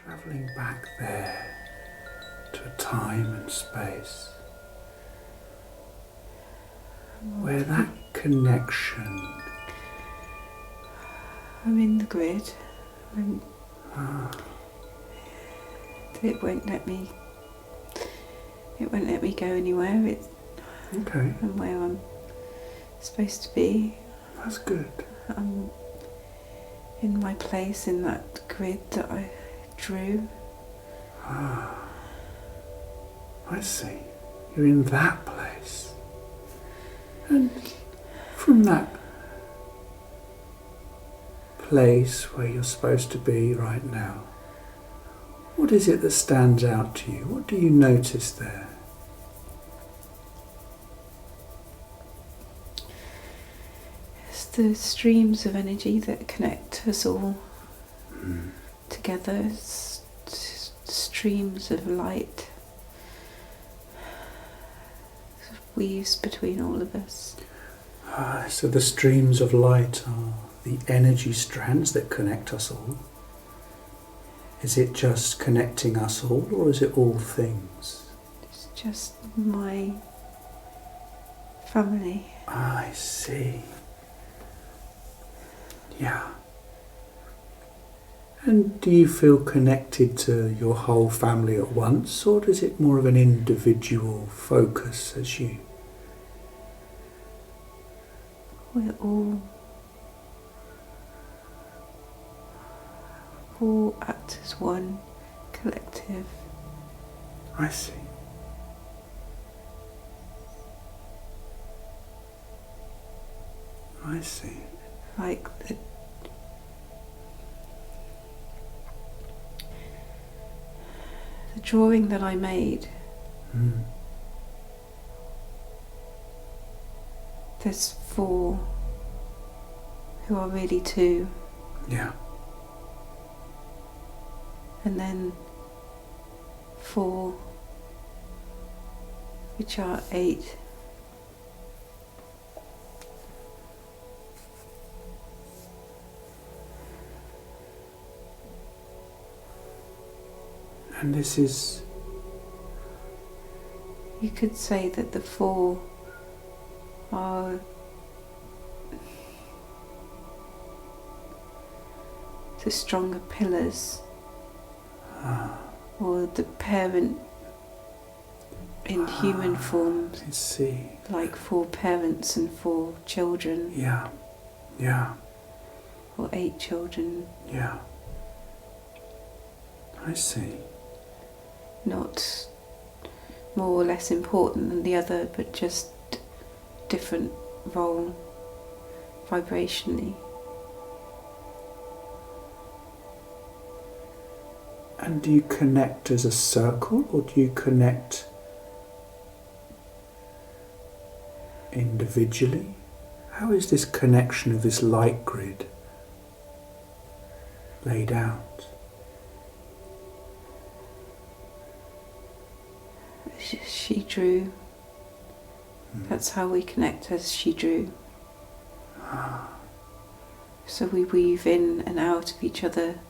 travelling back there to a time and space where that connection. I'm in the grid. It won't let me. It won't let me go anywhere. It's Okay. I'm where I'm supposed to be. That's good. I'm in my place in that grid that I drew. I see. You're in that place. And from that place where you're supposed to be right now, what is it that stands out to you? What do you notice there? It's the streams of energy that connect us all together. It's streams of light weaves between all of us. So the streams of light are the energy strands that connect us all. Is it just connecting us all, or is it all things? It's just my family. I see. Yeah. And do you feel connected to your whole family at once, or is it more of an individual focus as you? We're all act as one collective. I see. I see. Like the drawing that I made. There's 4 who are really 2. Yeah. And then 4 which are 8. And this is... You could say that the 4 are the stronger pillars, or the parent in human form. I see. Like 4 parents and 4 children. Yeah. Yeah. Or 8 children. Yeah. I see. Not more or less important than the other, but just different role vibrationally. And do you connect as a circle, or do you connect individually? How is this connection of this light grid laid out? She drew. That's how we connect, as she drew. So we weave in and out of each other,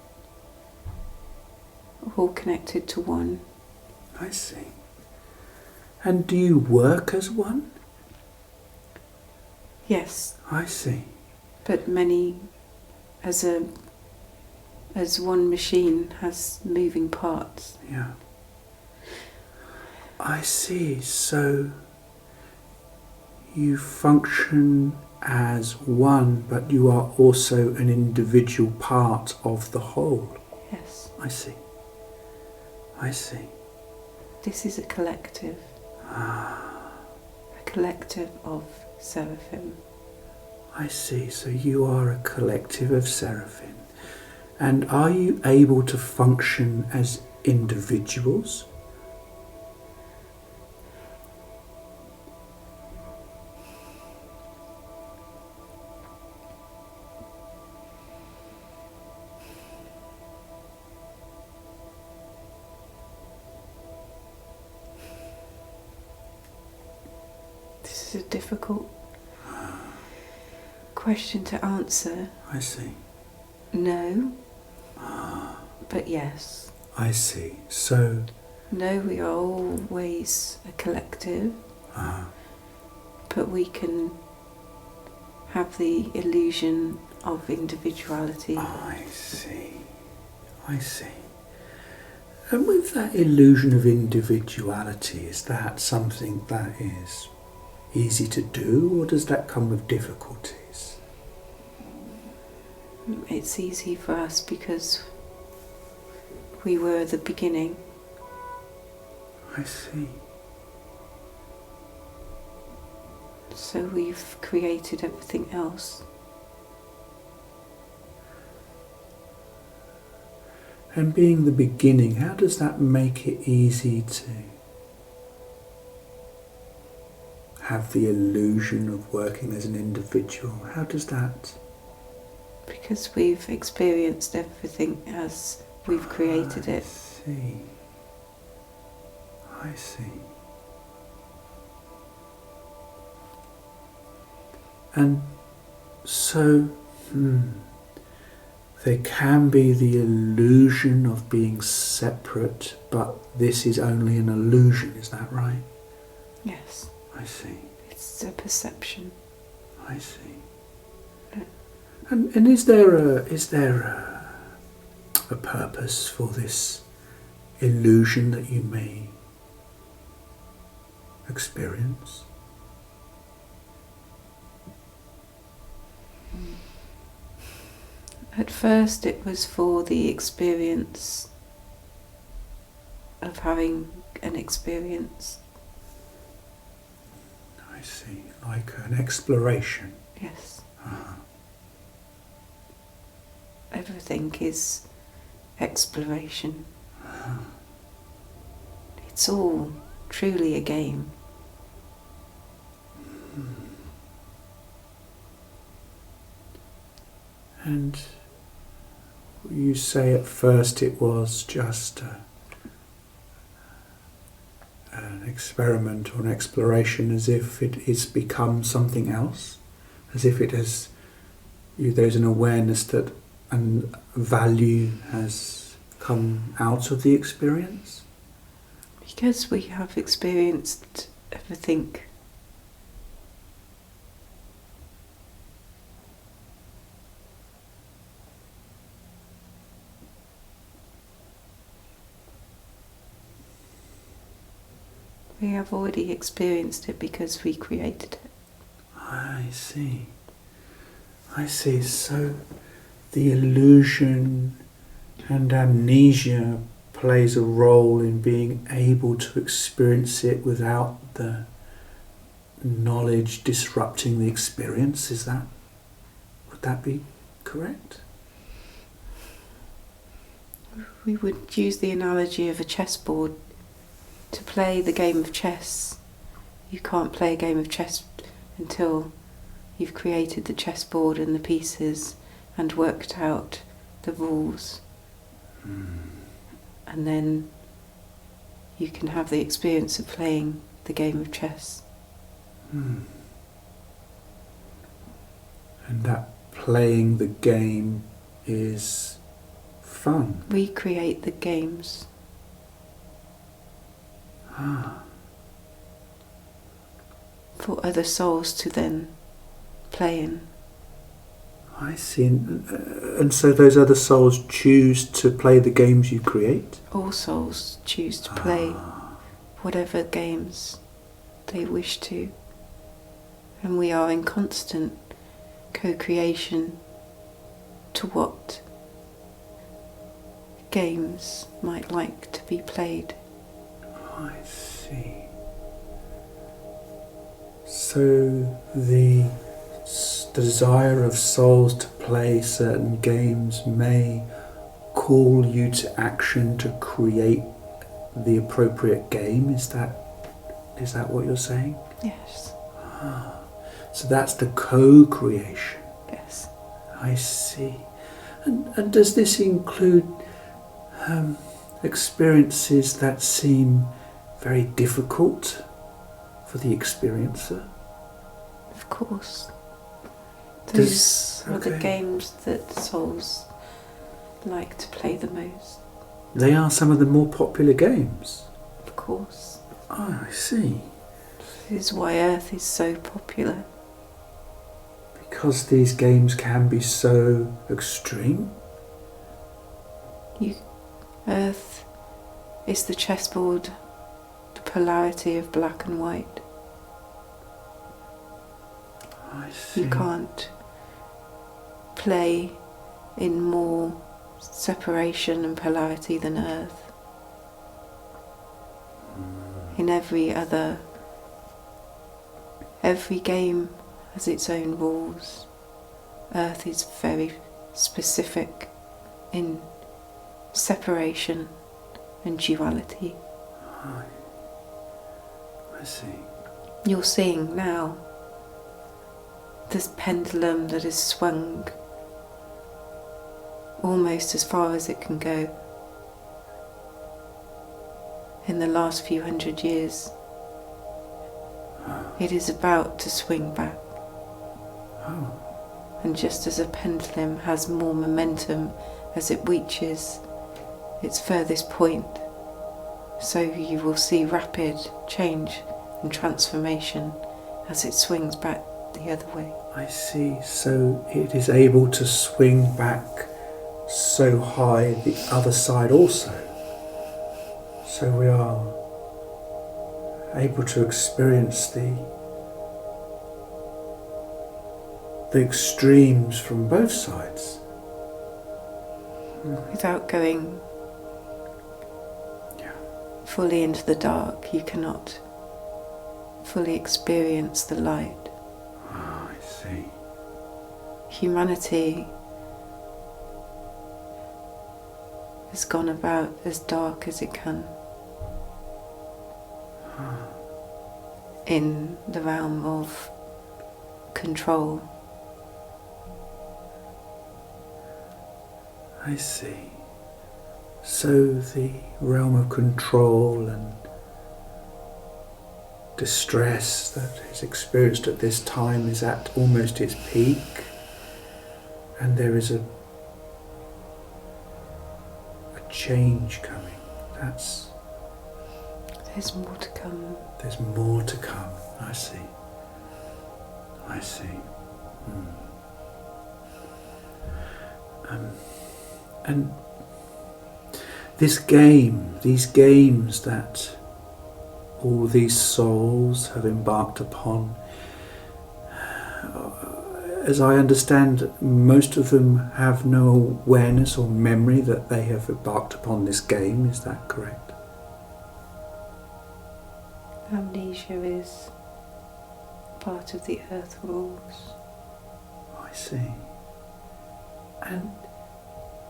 all connected to one. I see. And do you work as one? Yes. I see. But many, as one machine has moving parts. Yeah. I see. So you function as one, but you are also an individual part of the whole. Yes. I see. I see. This is a collective. A collective of Seraphim. I see. So you are a collective of Seraphim. And are you able to function as individuals? This is a difficult question to answer. I see. No, but yes. I see. So... No, we are always a collective, but we can have the illusion of individuality. I see. I see. And with that illusion of individuality, is that something that is easy to do, or does that come with difficulties? It's easy for us because we were the beginning. I see. So we've created everything else. And being the beginning, how does that make it easy to have the illusion of working as an individual? How does that... Because we've experienced everything as we've created it. I see. And so, there can be the illusion of being separate, but this is only an illusion, is that right? Yes. I see. It's a perception. I see. And is there a purpose for this illusion that you may experience? At first it was for the experience of having an experience. I see, like an exploration. Yes. Everything is exploration. It's all truly a game. And you say at first it was just an experiment or an exploration, as if it has become something else, as if it has, there's an awareness that and value has come out of the experience? Because we have experienced everything. We have already experienced it because we created it. I see. I see. So the illusion and amnesia plays a role in being able to experience it without the knowledge disrupting the experience. Would that be correct? We would use the analogy of a chessboard. To play the game of chess, you can't play a game of chess until you've created the chessboard and the pieces and worked out the rules. And then you can have the experience of playing the game of chess. And that playing the game is fun. We create the games. For other souls to then play in. I see. And so those other souls choose to play the games you create? All souls choose to play whatever games they wish to. And we are in constant co-creation to what games might like to be played. I see. So the desire of souls to play certain games may call you to action to create the appropriate game. Is that what you're saying? Yes. So that's the co-creation. Yes. I see. And does this include experiences that seem very difficult for the experiencer? Of course. Those are the games that souls like to play the most. They are some of the more popular games. Of course. Oh, I see. This is why Earth is so popular. Because these games can be so extreme. Earth is the chessboard, the polarity of black and white. I see. You can't play in more separation and polarity than Earth. In every game has its own rules. Earth is very specific in separation and duality. I see. You're seeing now this pendulum that is swung almost as far as it can go. In the last few hundred years, it is about to swing back. And just as a pendulum has more momentum as it reaches its furthest point, so you will see rapid change and transformation as it swings back the other way. I see. So it is able to swing back so high the other side also. So we are able to experience the extremes from both sides. Without going fully into the dark, you cannot fully experience the light. Oh, I see. Humanity has gone about as dark as it can in the realm of control. I see. So the realm of control and distress that is experienced at this time is at almost its peak, and there is a change coming. There's more to come. There's more to come. I see. And these games that all these souls have embarked upon, as I understand, most of them have no awareness or memory that they have embarked upon this game. Is that correct? Amnesia is part of the Earth rules. I see. And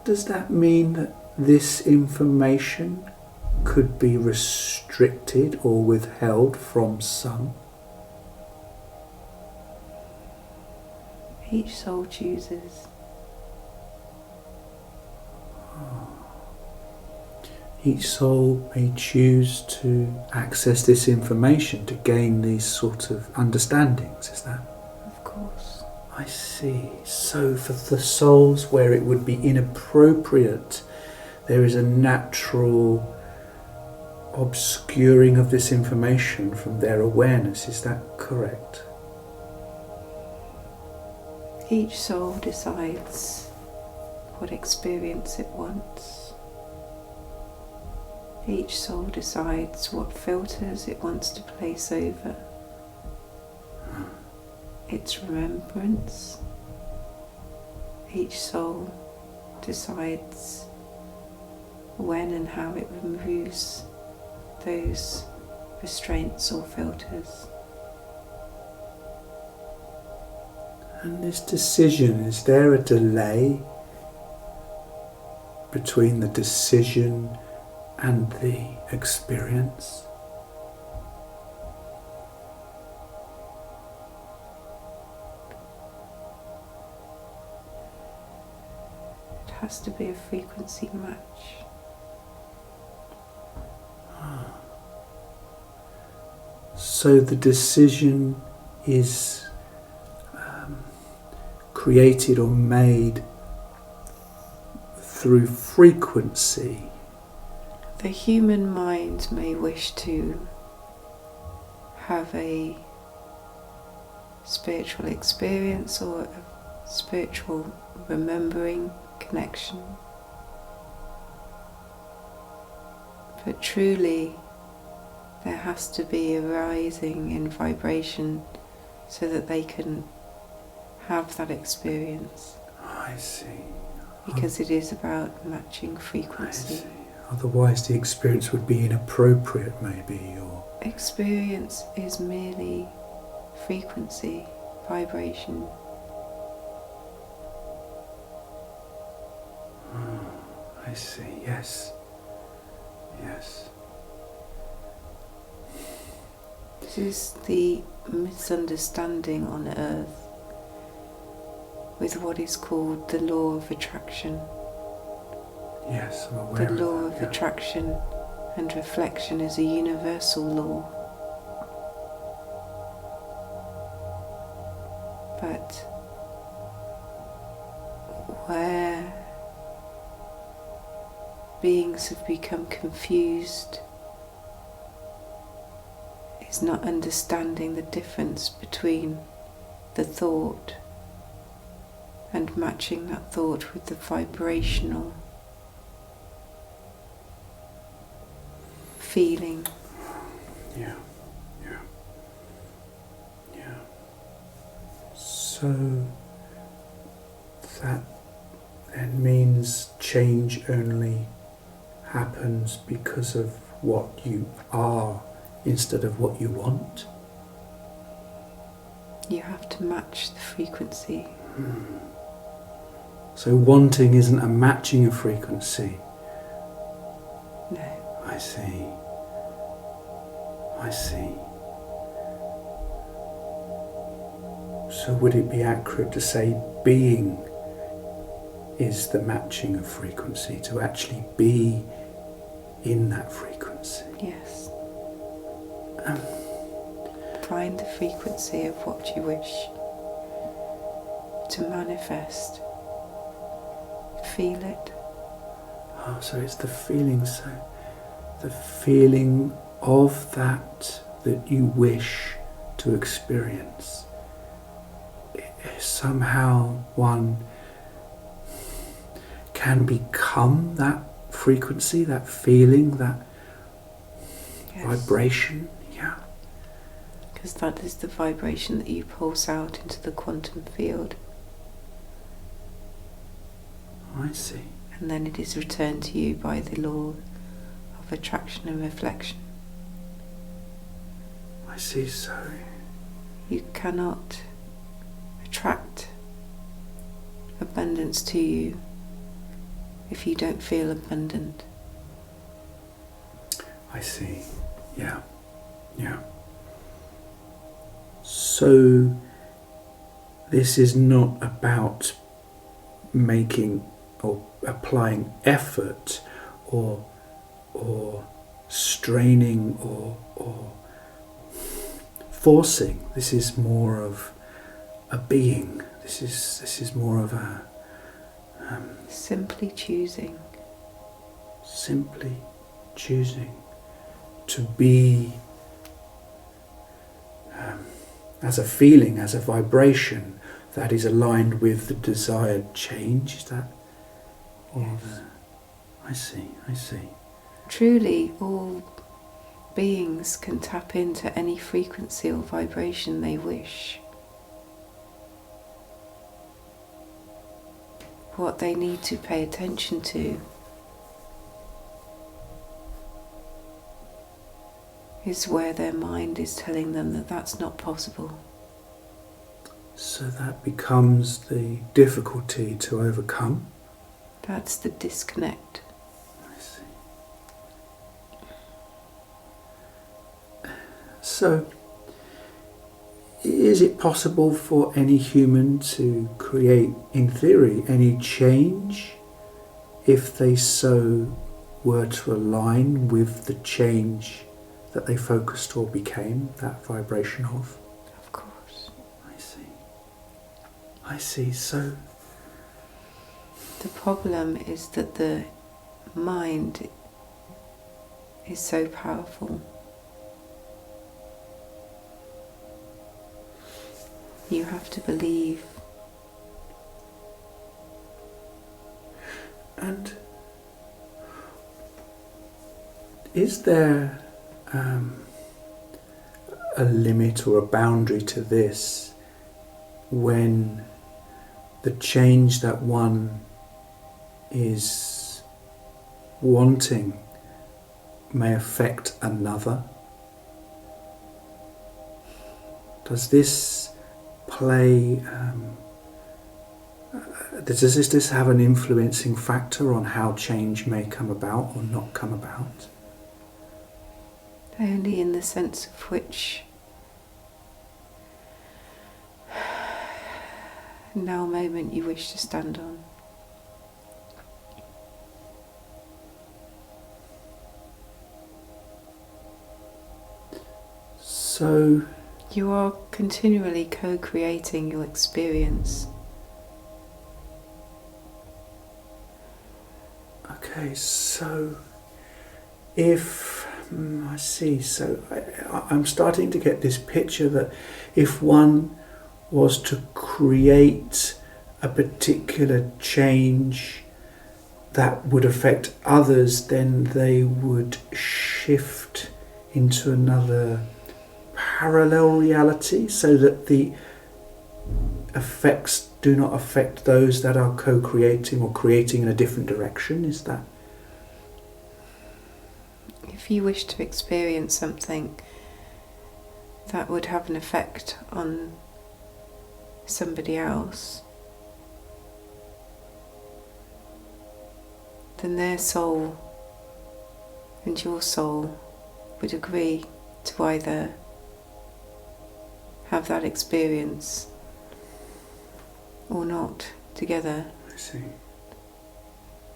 does that mean that this information could be restricted or withheld from some? Each soul chooses. Each soul may choose to access this information to gain these sort of understandings, is that? Of course. I see. So for the souls where it would be inappropriate, there is a natural obscuring of this information from their awareness, is that correct? Each soul decides what experience it wants. Each soul decides what filters it wants to place over its remembrance. Each soul decides when and how it removes those restraints or filters. And this decision, is there a delay between the decision and the experience? It has to be a frequency match. So the decision is created or made through frequency The human mind may wish to have a spiritual experience or a spiritual remembering connection, but truly there has to be a rising in vibration so that they can have that experience. I see. Because it is about matching I frequency. see. Otherwise the experience would be inappropriate maybe, or... Experience is merely frequency, vibration. I see, yes. Yes. This is the misunderstanding on earth with what is called the law of attraction. Yes, I'm aware The of law that, of yeah. attraction and reflection is a universal law. But where beings have become confused is not understanding the difference between the thought and matching that thought with the vibrational feeling. Yeah, yeah, yeah. So that then means change only happens because of what you are instead of what you want. You have to match the frequency. So wanting isn't a matching of frequency. No. I see. I see. So would it be accurate to say being is the matching of frequency, to actually be in that frequency? Yes. Find the frequency of what you wish to manifest. Feel it. Oh, so it's the feeling, so the feeling of that you wish to experience. Somehow one can become that frequency, that feeling, that Yes. vibration. Yeah. Because that is the vibration that you pulse out into the quantum field. I see. And then it is returned to you by the law of attraction and reflection. I see, so You cannot attract abundance to you if you don't feel abundant. I see. Yeah. Yeah. So this is not about making or applying effort or straining or forcing. This is more of a being. This is more of a Simply choosing. simply choosing to be as a feeling, as a vibration that is aligned with the desired change. Is that? Yes. I see. I see. Truly, all beings can tap into any frequency or vibration they wish. What they need to pay attention to is where their mind is telling them that that's not possible. So that becomes the difficulty to overcome. That's the disconnect. I see. So, is it possible for any human to create, in theory, any change if they so were to align with the change that they focused or became that vibration of? Of course. I see. I see. So, The problem is that the mind is so powerful. You have to believe. And is there a limit or a boundary to this when the change that one is wanting may affect another? Does this play, does this have an influencing factor on how change may come about or not come about? Only in the sense of which now moment you wish to stand on. So you are continually co-creating your experience. Okay, so if I see, so I'm starting to get this picture that if one was to create a particular change that would affect others, then they would shift into another parallel reality so that the effects do not affect those that are co-creating or creating in a different direction. Is that? If you wish to experience something that would have an effect on somebody else, then their soul and your soul would agree to either have that experience or not together. I see.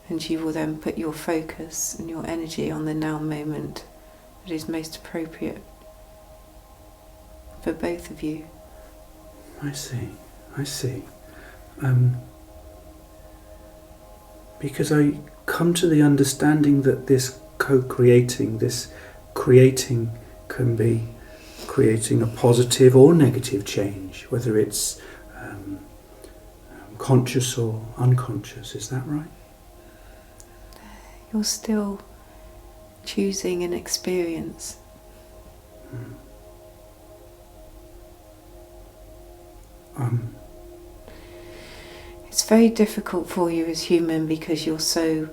And you will then put your focus and your energy on the now moment that is most appropriate for both of you. I see. I see. Because I come to the understanding that this co-creating, this creating can be creating a positive or negative change, whether it's conscious or unconscious. Is that right? You're still choosing an experience. It's very difficult for you as human because you're so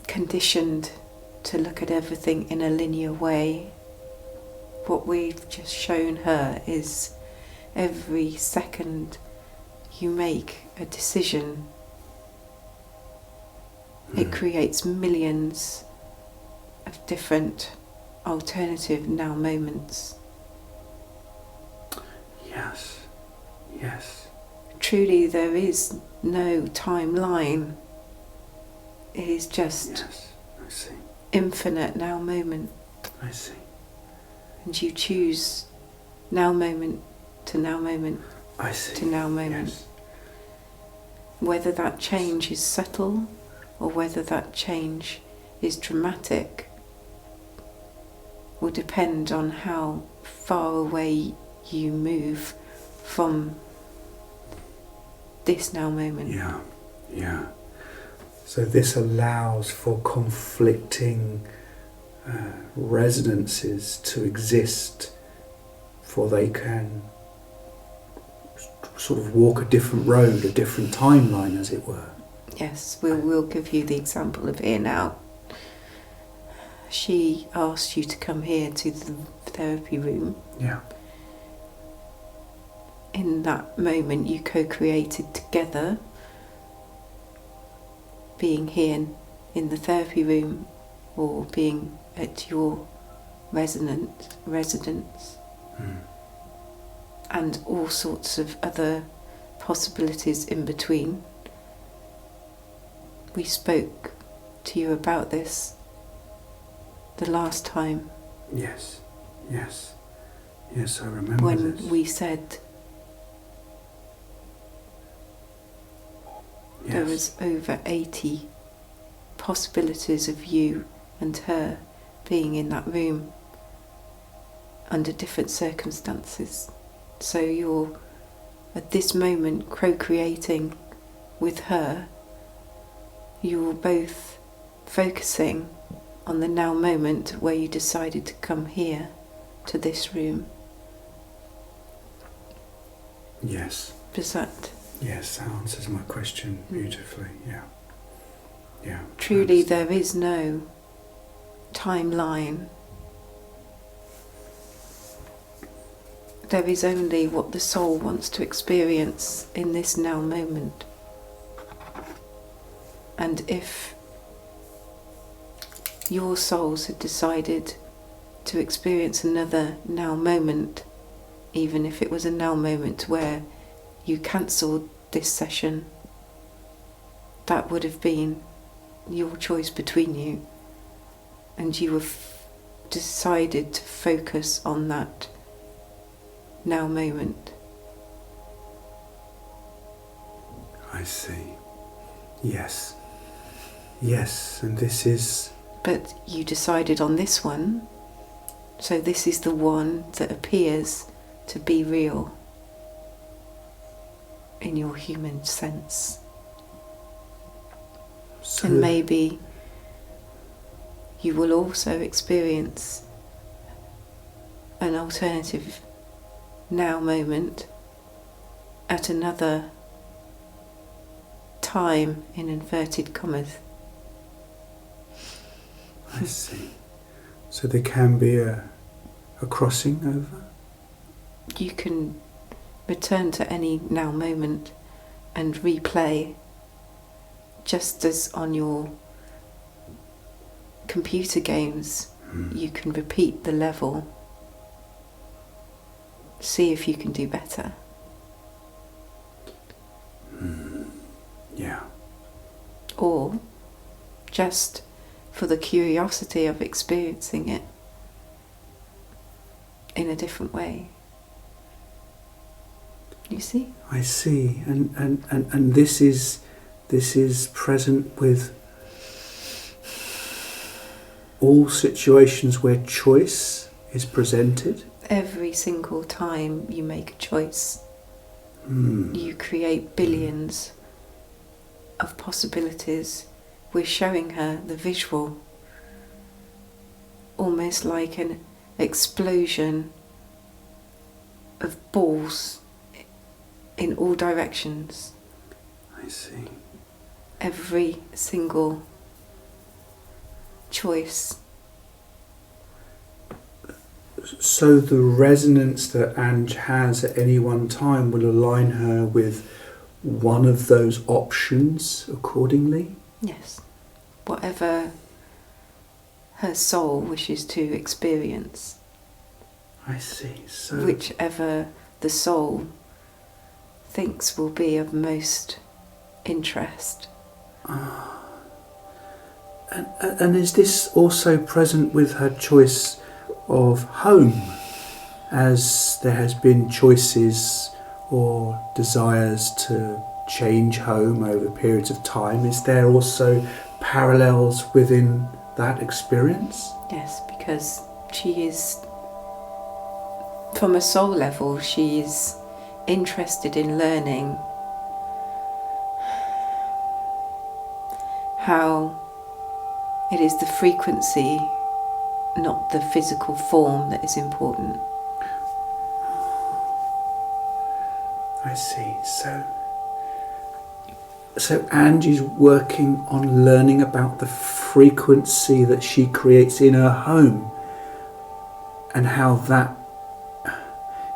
conditioned to look at everything in a linear way. What we've just shown her is every second you make a decision, it creates millions of different alternative now moments. Yes, yes. Truly there is no timeline. It is just yes, I see. Infinite now moment. I see. And you choose now moment to now moment I see. to now moment. Yes. Whether that change is subtle or whether that change is dramatic will depend on how far away you move from this now moment. Yeah, yeah. So this allows for conflicting resonances to exist, for they can sort of walk a different road, a different timeline, as it were. Yes, we'll give you the example of here now. She asked you to come here to the therapy room. Yeah. In that moment you co-created together, being here in the therapy room or being at your residence. And all sorts of other possibilities in between. We spoke to you about this the last time. Yes, yes, yes, I remember when this. We said there was over 80 possibilities of you and her being in that room under different circumstances. So you're at this moment co-creating with her. You're both focusing on the now moment where you decided to come here to this room. Yes. Does that? Yes, that answers my question beautifully. Yeah. Truly, there is no timeline. There is only what the soul wants to experience in this now moment. And if your souls had decided to experience another now moment, even if it was a now moment where you cancelled this session, that would have been your choice between you, and you have decided to focus on that now moment. I see. Yes, and this is... But you decided on this one, so this is the one that appears to be real in your human sense. So and maybe you will also experience an alternative now moment at another time, in inverted commas. I see. So there can be a crossing over? You can return to any now moment and replay, just as on your computer games you can repeat the level, see if you can do better. Yeah. Or just for the curiosity of experiencing it in a different way. You see? I see. And this is present with all situations where choice is presented. Every single time you make a choice, you create billions of possibilities. We're showing her the visual, almost like an explosion of balls in all directions. I see. Every single choice. So the resonance that Ange has at any one time will align her with one of those options accordingly? Yes. Whatever her soul wishes to experience. I see. So whichever the soul thinks will be of most interest. And is this also present with her choice of home, as there has been choices or desires to change home over periods of time? Is there also parallels within that experience? Yes, because she is, from a soul level, she is interested in learning how it is the frequency, not the physical form, that is important. I see. So Angie's working on learning about the frequency that she creates in her home and how that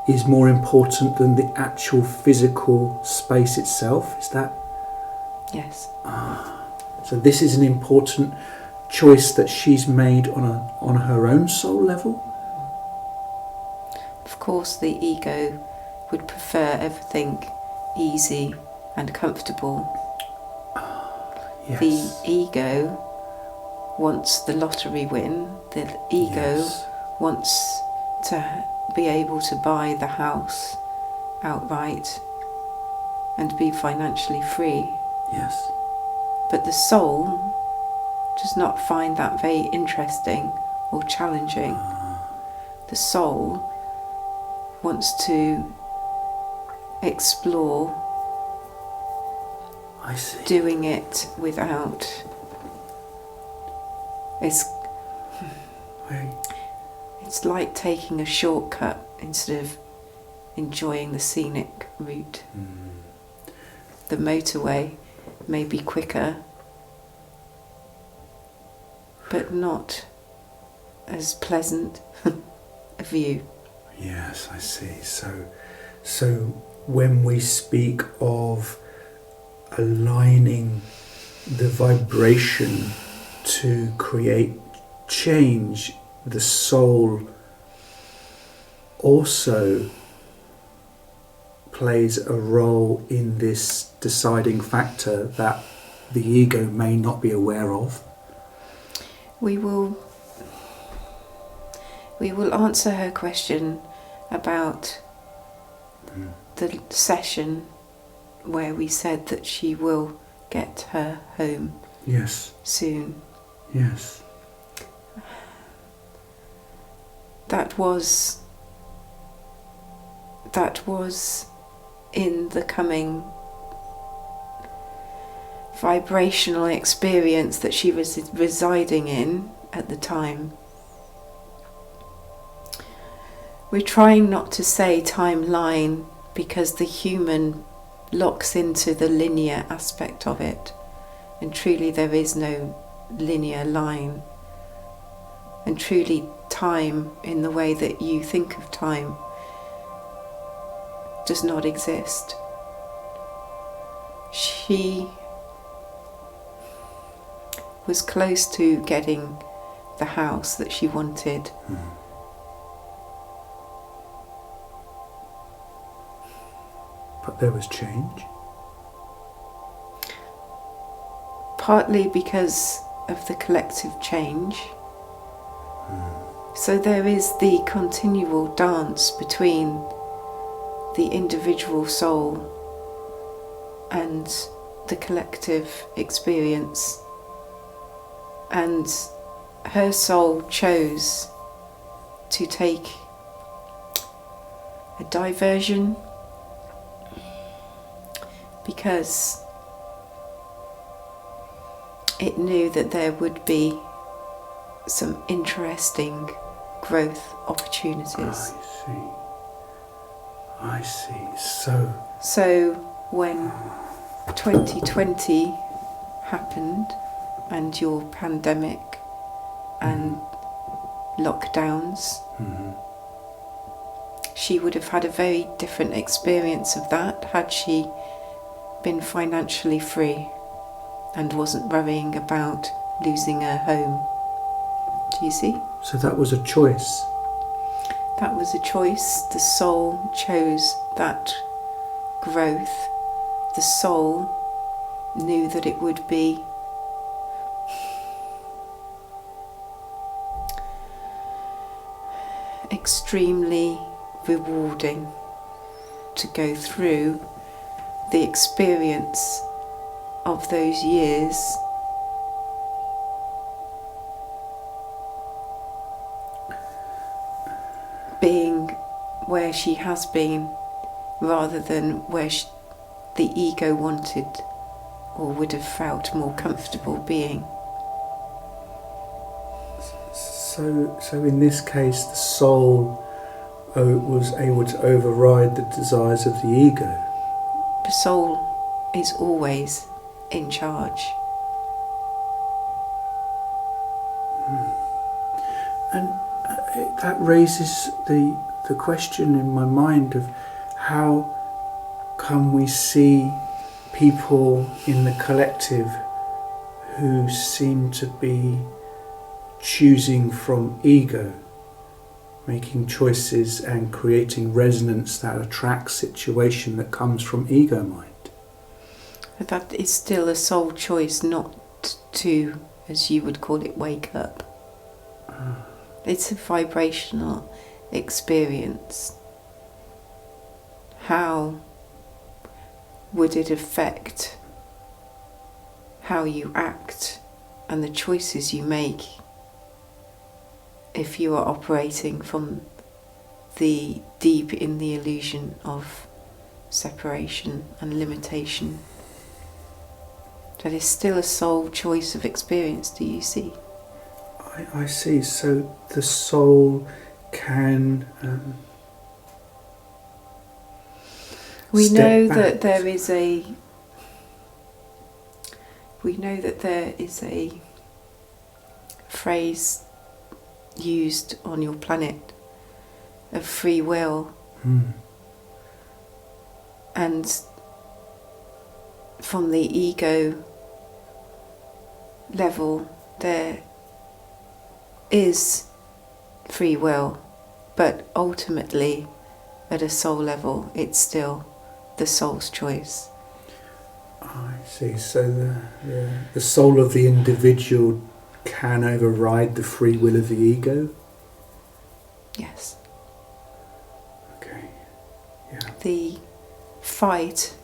is more important than the actual physical space itself. Is that? Yes. So this is an important choice that she's made on her own soul level? Of course, the ego would prefer everything easy and comfortable. Yes. The ego wants the lottery win. The ego wants to be able to buy the house outright and be financially free. Yes. But the soul does not find that very interesting or challenging. The soul wants to explore I see. doing it without. It's like taking a shortcut instead of enjoying the scenic route. The motorway may be quicker, but not as pleasant a view. Yes, I see. So when we speak of aligning the vibration to create change, the soul also plays a role in this deciding factor that the ego may not be aware of. We will answer her question about the session where we said that she will get her home soon. Yes. That was in the coming vibrational experience that she was residing in at the time. We're trying not to say timeline because the human locks into the linear aspect of it, and truly there is no linear line, and truly time in the way that you think of time does not exist. She was close to getting the house that she wanted. But there was change? Partly because of the collective change. So there is the continual dance between the individual soul and the collective experience. And her soul chose to take a diversion because it knew that there would be some interesting growth opportunities. I see. So when 2020 happened and your pandemic and lockdowns, she would have had a very different experience of that had she been financially free and wasn't worrying about losing her home. Do you see? So that was a choice. That was a choice. The soul chose that growth. The soul knew that it would be extremely rewarding to go through the experience of those years being where she has been rather than where the ego wanted or would have felt more comfortable being. So in this case, the soul was able to override the desires of the ego. The soul is always in charge. And that raises the question in my mind of how come we see people in the collective who seem to be choosing from ego, making choices and creating resonance that attracts situation that comes from ego mind. But that is still a soul choice not to, as you would call it, wake up. It's a vibrational experience. How would it affect how you act and the choices you make if you are operating from the deep in the illusion of separation and limitation. That is still a soul choice of experience, do you see? I see. So the soul can we know back. that there is a phrase used on your planet of free will. And from the ego level there is free will, but ultimately at a soul level it's still the soul's choice. I see. So the soul of the individual can override the free will of the ego? Yes. Okay. Yeah. The fight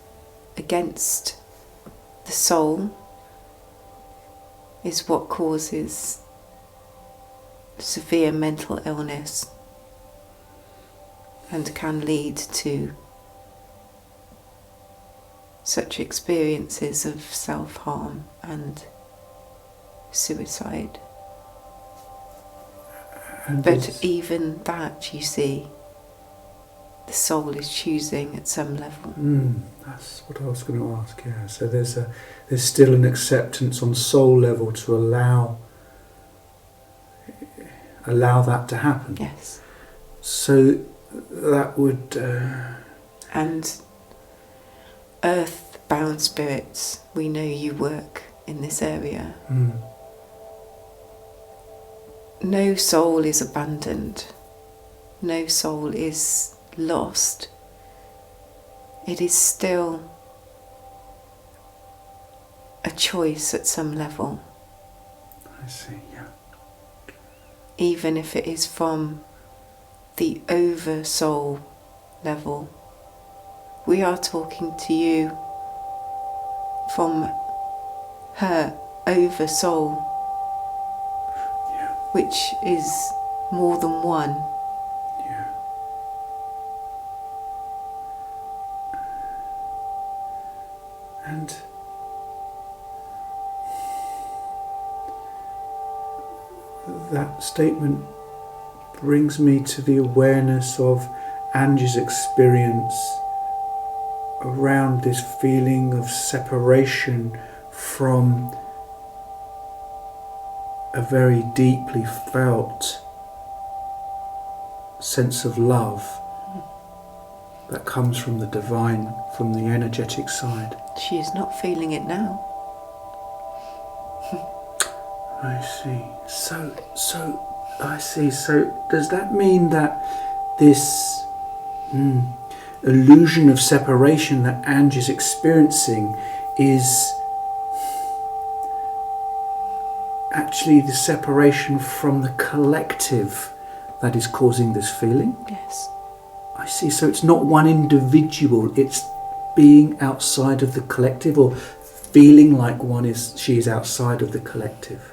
against the soul is what causes severe mental illness and can lead to such experiences of self-harm and suicide. But even that, you see, the soul is choosing at some level. That's what I was going to ask. Yeah. So there's still an acceptance on soul level to allow that to happen. Yes. So that would. And earth-bound spirits, we know you work in this area. No soul is abandoned. No soul is lost. It is still a choice at some level. I see, yeah. Even if it is from the over-soul level. We are talking to you from her over-soul, which is more than one. Yeah. And that statement brings me to the awareness of Angie's experience around this feeling of separation from a very deeply felt sense of love that comes from the divine, from the energetic side. She is not feeling it now. I see. So I see. So does that mean that this illusion of separation that Angie's experiencing is actually the separation from the collective that is causing this feeling? Yes. I see. So it's not one individual, it's being outside of the collective, or feeling like she is outside of the collective.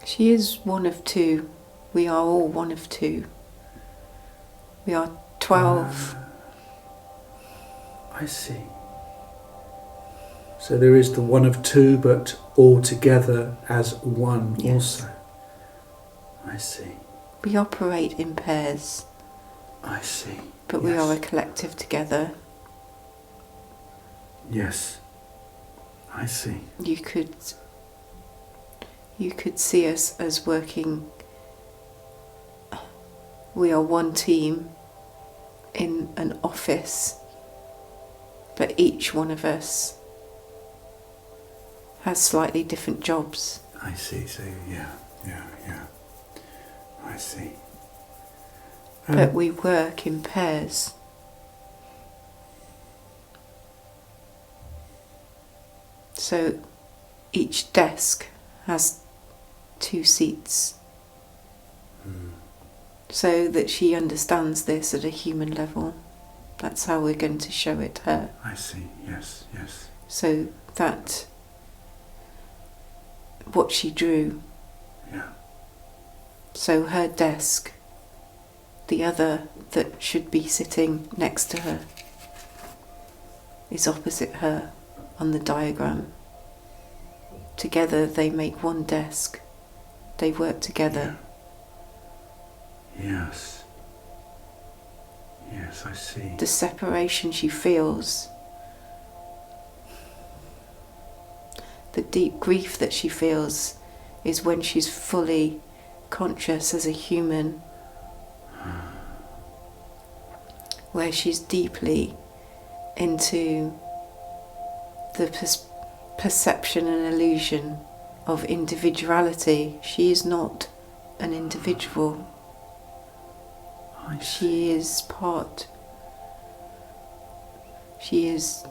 She is one of two. We are all one of two. We are 12. I see. So there is the one of two, but all together as one. Yes. Also. I see. We operate in pairs. I see. But yes. We are a collective together. Yes. I see. You could see us as working. We are one team in an office, but each one of us has slightly different jobs. I see. So yeah. I see. But we work in pairs. So each desk has 2 seats. So that she understands this at a human level. That's how we're going to show it her. I see. Yes. So that what she drew. Yeah. So her desk, the other that should be sitting next to her, is opposite her on the diagram. Together they make one desk. They work together. Yeah. Yes. Yes, I see. The separation she feels, the deep grief that she feels, is when she's fully conscious as a human, where she's deeply into the perception and illusion of individuality. She is not an individual. She is part. She is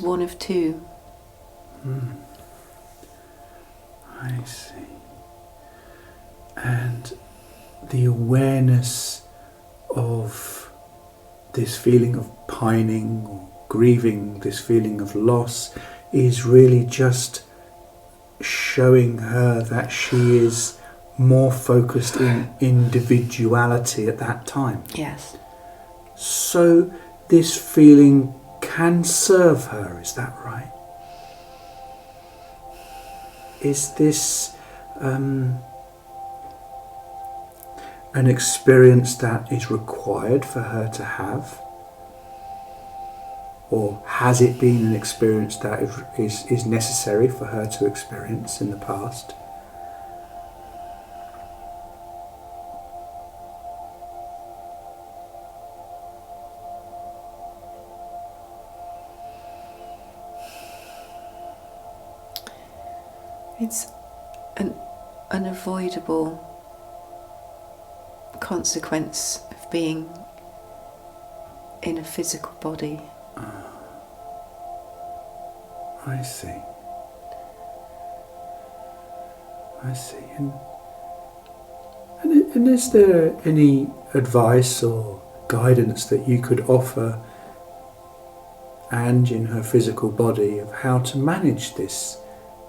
one of two. I see. And the awareness of this feeling of pining or grieving, this feeling of loss, is really just showing her that she is more focused in individuality at that time. Yes. So this feeling can serve her, is that right? Is this an experience that is required for her to have? Or has it been an experience that is necessary for her to experience in the past? It's an unavoidable consequence of being in a physical body. I see. I see. And is there any advice or guidance that you could offer Ange in her physical body of how to manage this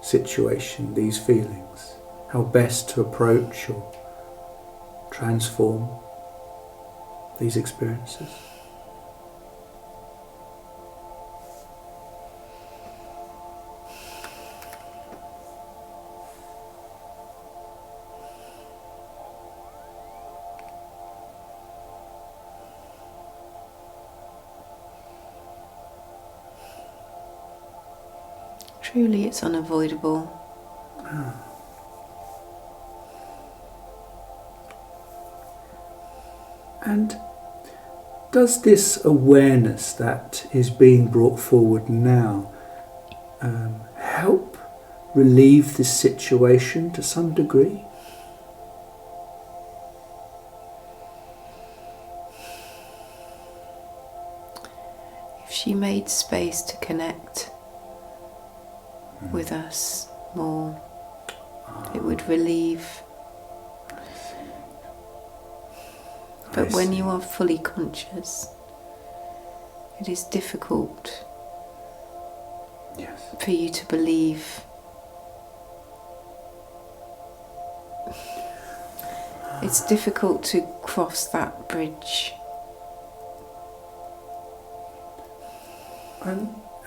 situation, these feelings? How best to approach or transform these experiences? Truly, it's unavoidable. And does this awareness that is being brought forward now help relieve this situation to some degree? If she made space to connect with us more, it would relieve. But when you are fully conscious, it is difficult for you to believe. It's difficult to cross that bridge.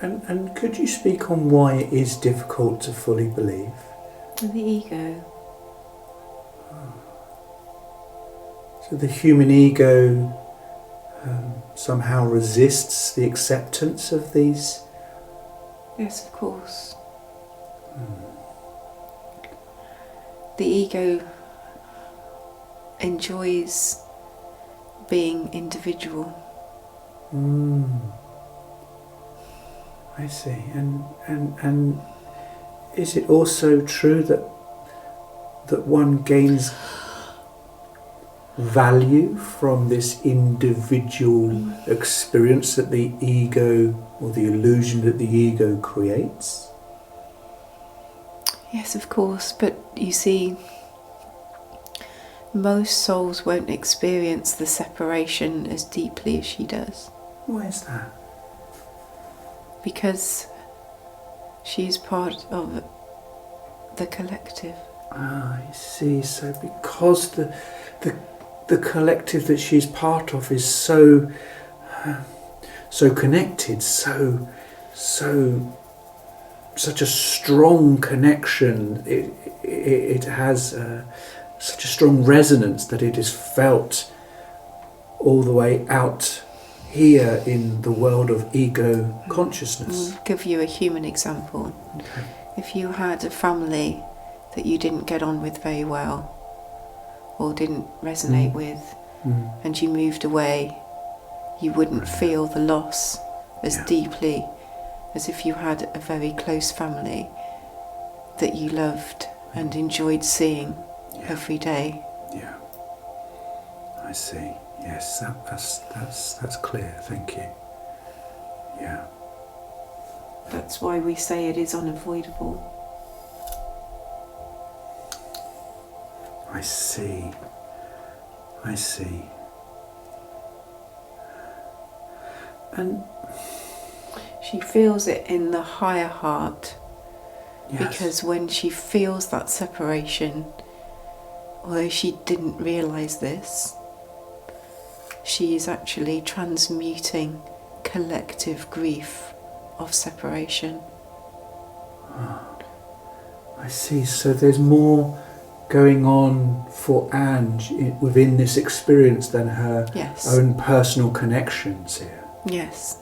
And could you speak on why it is difficult to fully believe? The ego. So the human ego somehow resists the acceptance of these? Yes, of course. The ego enjoys being individual. I see. And is it also true that one gains value from this individual experience that the ego, or the illusion that the ego creates? Yes, of course, but you see, most souls won't experience the separation as deeply as she does. Why is that? Because she's part of the collective. Ah, I see. So because the collective that she's part of is so connected, such a strong connection. It has such a strong resonance that it is felt all the way out here in the world of ego consciousness. I'll give you a human example. Okay. If you had a family that you didn't get on with very well, or didn't resonate with, and you moved away, you wouldn't feel the loss as deeply as if you had a very close family that you loved and enjoyed seeing every day. Yeah, I see. Yes, that's clear. Thank you. Yeah. That's why we say it is unavoidable. I see. And she feels it in the higher heart, because when she feels that separation, although she didn't realise this, she is actually transmuting collective grief of separation. I see. So there's more going on for Ange within this experience than her own personal connections here. Yes.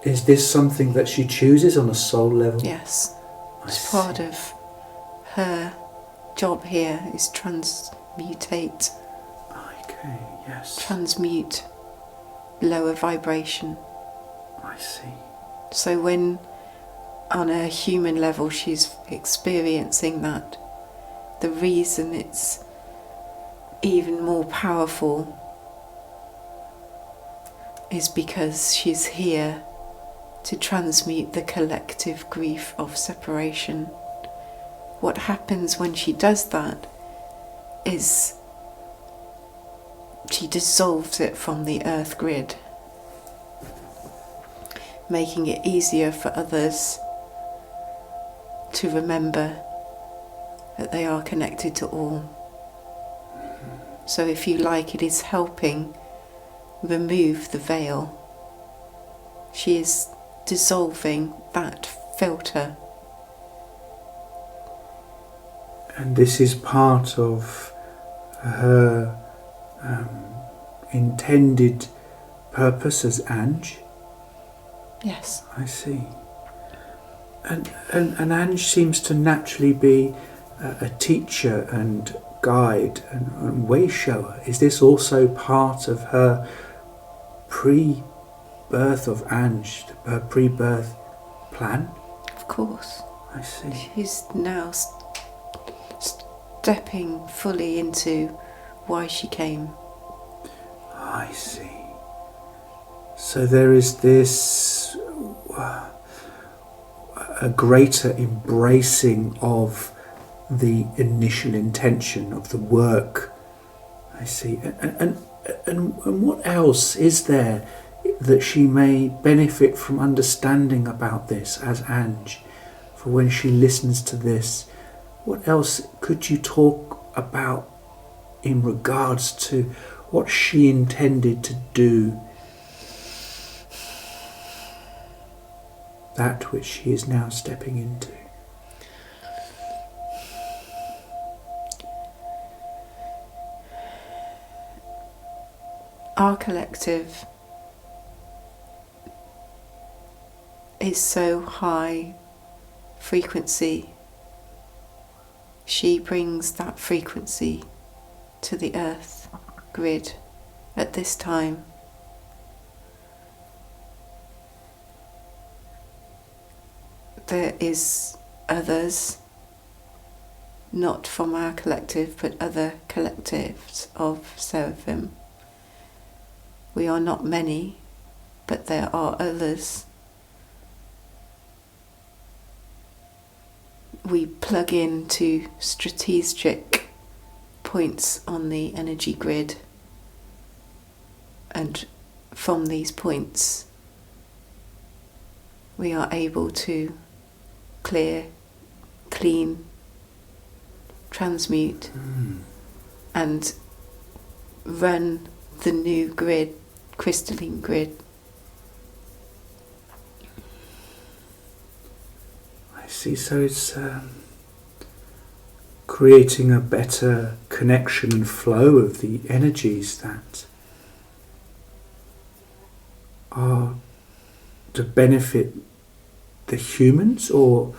Is this something that she chooses on a soul level? Yes. It's part of her job here is transmutate. Okay, yes. Transmute lower vibration. I see. So when on a human level she's experiencing that, the reason it's even more powerful is because she's here to transmute the collective grief of separation. What happens when she does that is she dissolves it from the earth grid, making it easier for others to remember that they are connected to all. So if you like, it is helping remove the veil. She is dissolving that filter. And this is part of her intended purpose as Ange? Yes. I see. And Ange seems to naturally be a teacher and guide and way shower. Is this also part of her pre-birth of Ange, her pre-birth plan? Of course. I see. She's now stepping fully into why she came. I see. So there is this a greater embracing of the initial intention of the work. I see. And what else is there that she may benefit from understanding about this as Ange? For when she listens to this, what else could you talk about in regards to what she intended to do, that which she is now stepping into? Our collective is so high frequency. She brings that frequency to the earth grid at this time. There is others, not from our collective, but other collectives of Seraphim. We are not many, but there are others. We plug into strategic points on the energy grid, and from these points we are able to clear, clean, transmute, and run the new grid, crystalline grid. I see, so it's creating a better connection and flow of the energies that are to benefit the humans, or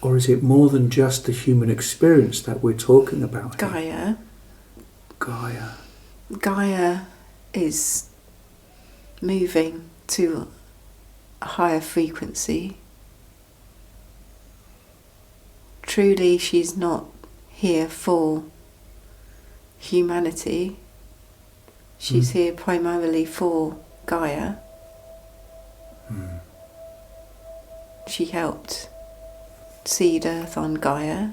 is it more than just the human experience that we're talking about here? Gaia is moving to a higher frequency. Truly, she's not here for humanity. She's here primarily for Gaia. She helped seed Earth on Gaia.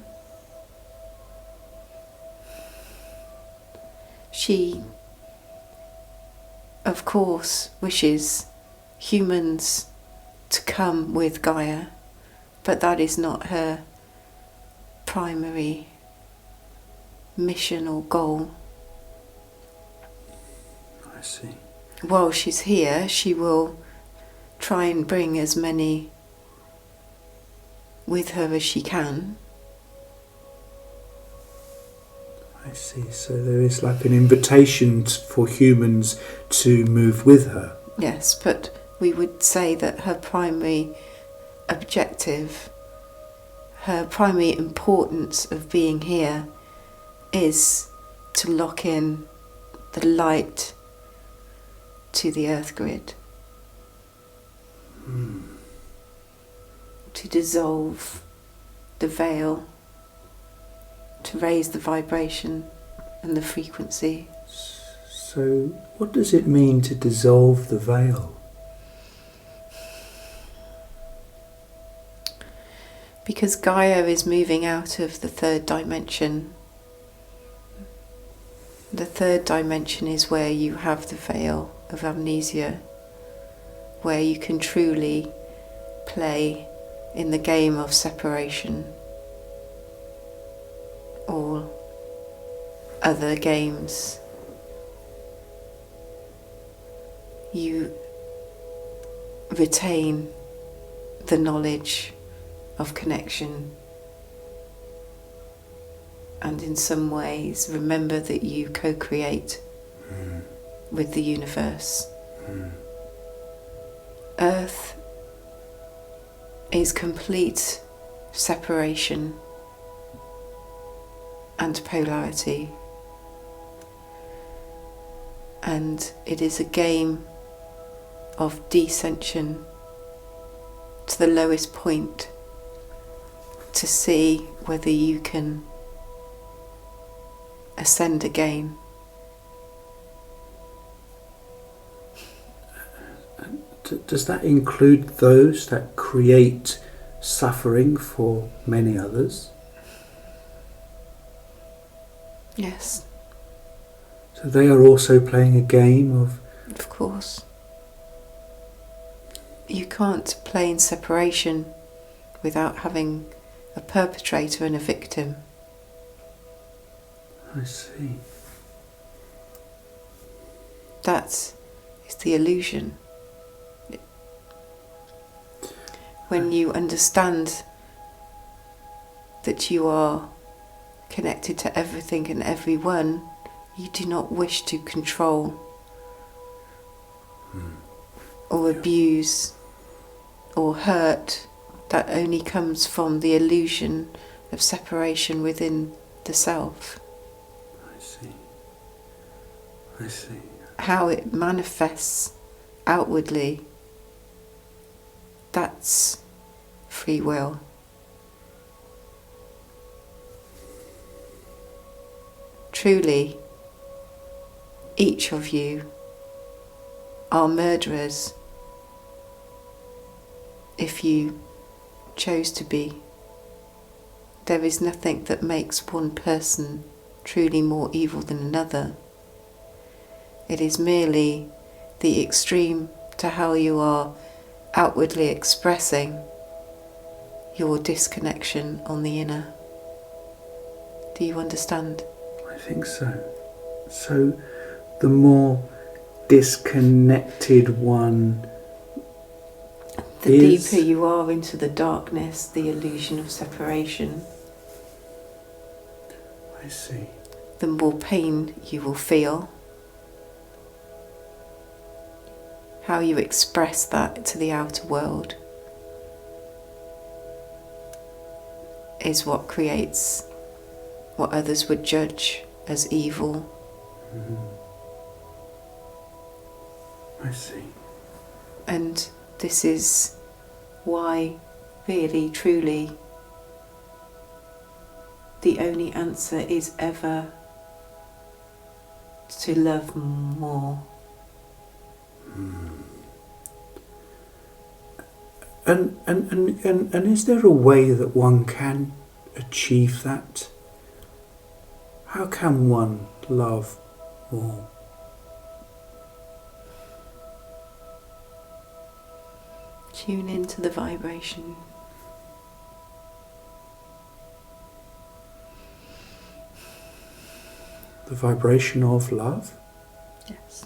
She, of course, wishes humans to come with Gaia, but that is not her primary mission or goal. I see. While she's here, she will try and bring as many with her as she can. I see. So there is like an invitation for humans to move with her. Yes, but we would say that her primary objective, her primary importance of being here is to lock in the light to the earth grid. To dissolve the veil, to raise the vibration and the frequency. So what does it mean to dissolve the veil? Because Gaia is moving out of the third dimension. The third dimension is where you have the veil of amnesia, where you can truly play in the game of separation. All other games, you retain the knowledge of connection, and in some ways remember that you co-create with the universe. Earth is complete separation and polarity, and it is a game of descension to the lowest point to see whether you can ascend again. Does that include those that create suffering for many others? Yes. So they are also playing a game of... Of course. You can't play in separation without having a perpetrator and a victim. I see. That is the illusion. When you understand that you are connected to everything and everyone, you do not wish to control or abuse or hurt. That only comes from the illusion of separation within the self. I see. I see. How it manifests outwardly, that's free will. Truly, each of you are murderers if you chose to be. There is nothing that makes one person truly more evil than another. It is merely the extreme to how you are outwardly expressing your disconnection on the inner. Do you understand? I think so. So the more disconnected one the is, deeper you are into the darkness, the illusion of separation, I see, the more pain you will feel. How you express that to the outer world is what creates what others would judge as evil. I see. And this is why, really, truly, the only answer is ever to love more. And is there a way that one can achieve that? How can one love more? Tune into the vibration. The vibration of love? Yes.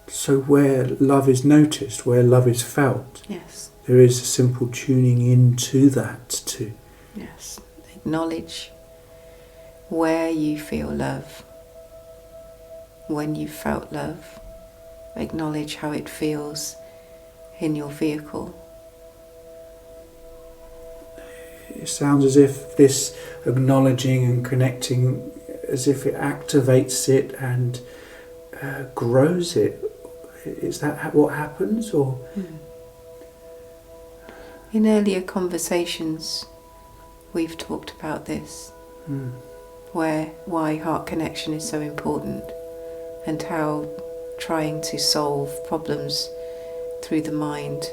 So where love is noticed, where love is felt, Yes. there is a simple tuning into that too. Yes. Acknowledge where you feel love. When you felt love, acknowledge how it feels in your vehicle. It sounds as if this acknowledging and connecting, as if it activates it and grows it. Is that what happens, or? In earlier conversations, we've talked about this, why heart connection is so important, and how trying to solve problems through the mind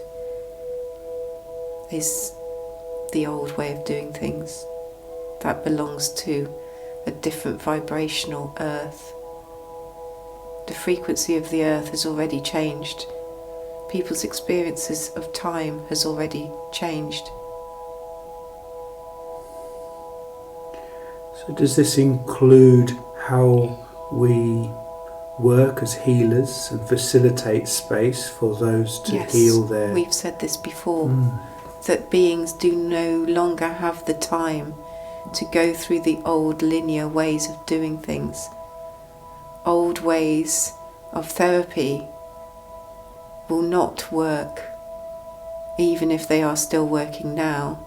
is the old way of doing things. That belongs to a different vibrational earth. The frequency of the earth has already changed. People's experiences of time has already changed. So does this include how we work as healers and facilitate space for those to heal their... We've said this before, that beings do no longer have the time to go through the old linear ways of doing things. Old ways of therapy will not work, even if they are still working now,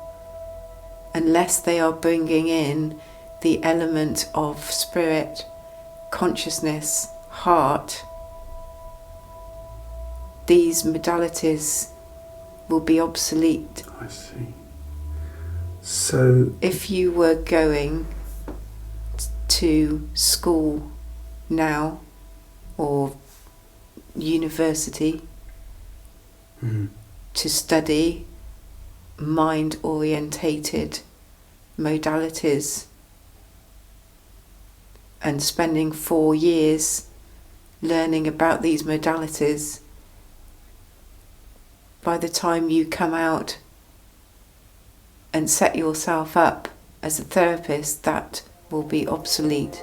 unless they are bringing in the element of spirit, consciousness, heart. These modalities will be obsolete. I see. So if you were going to school now or university to study mind orientated modalities and spending 4 years learning about these modalities, by the time you come out and set yourself up as a therapist, that will be obsolete.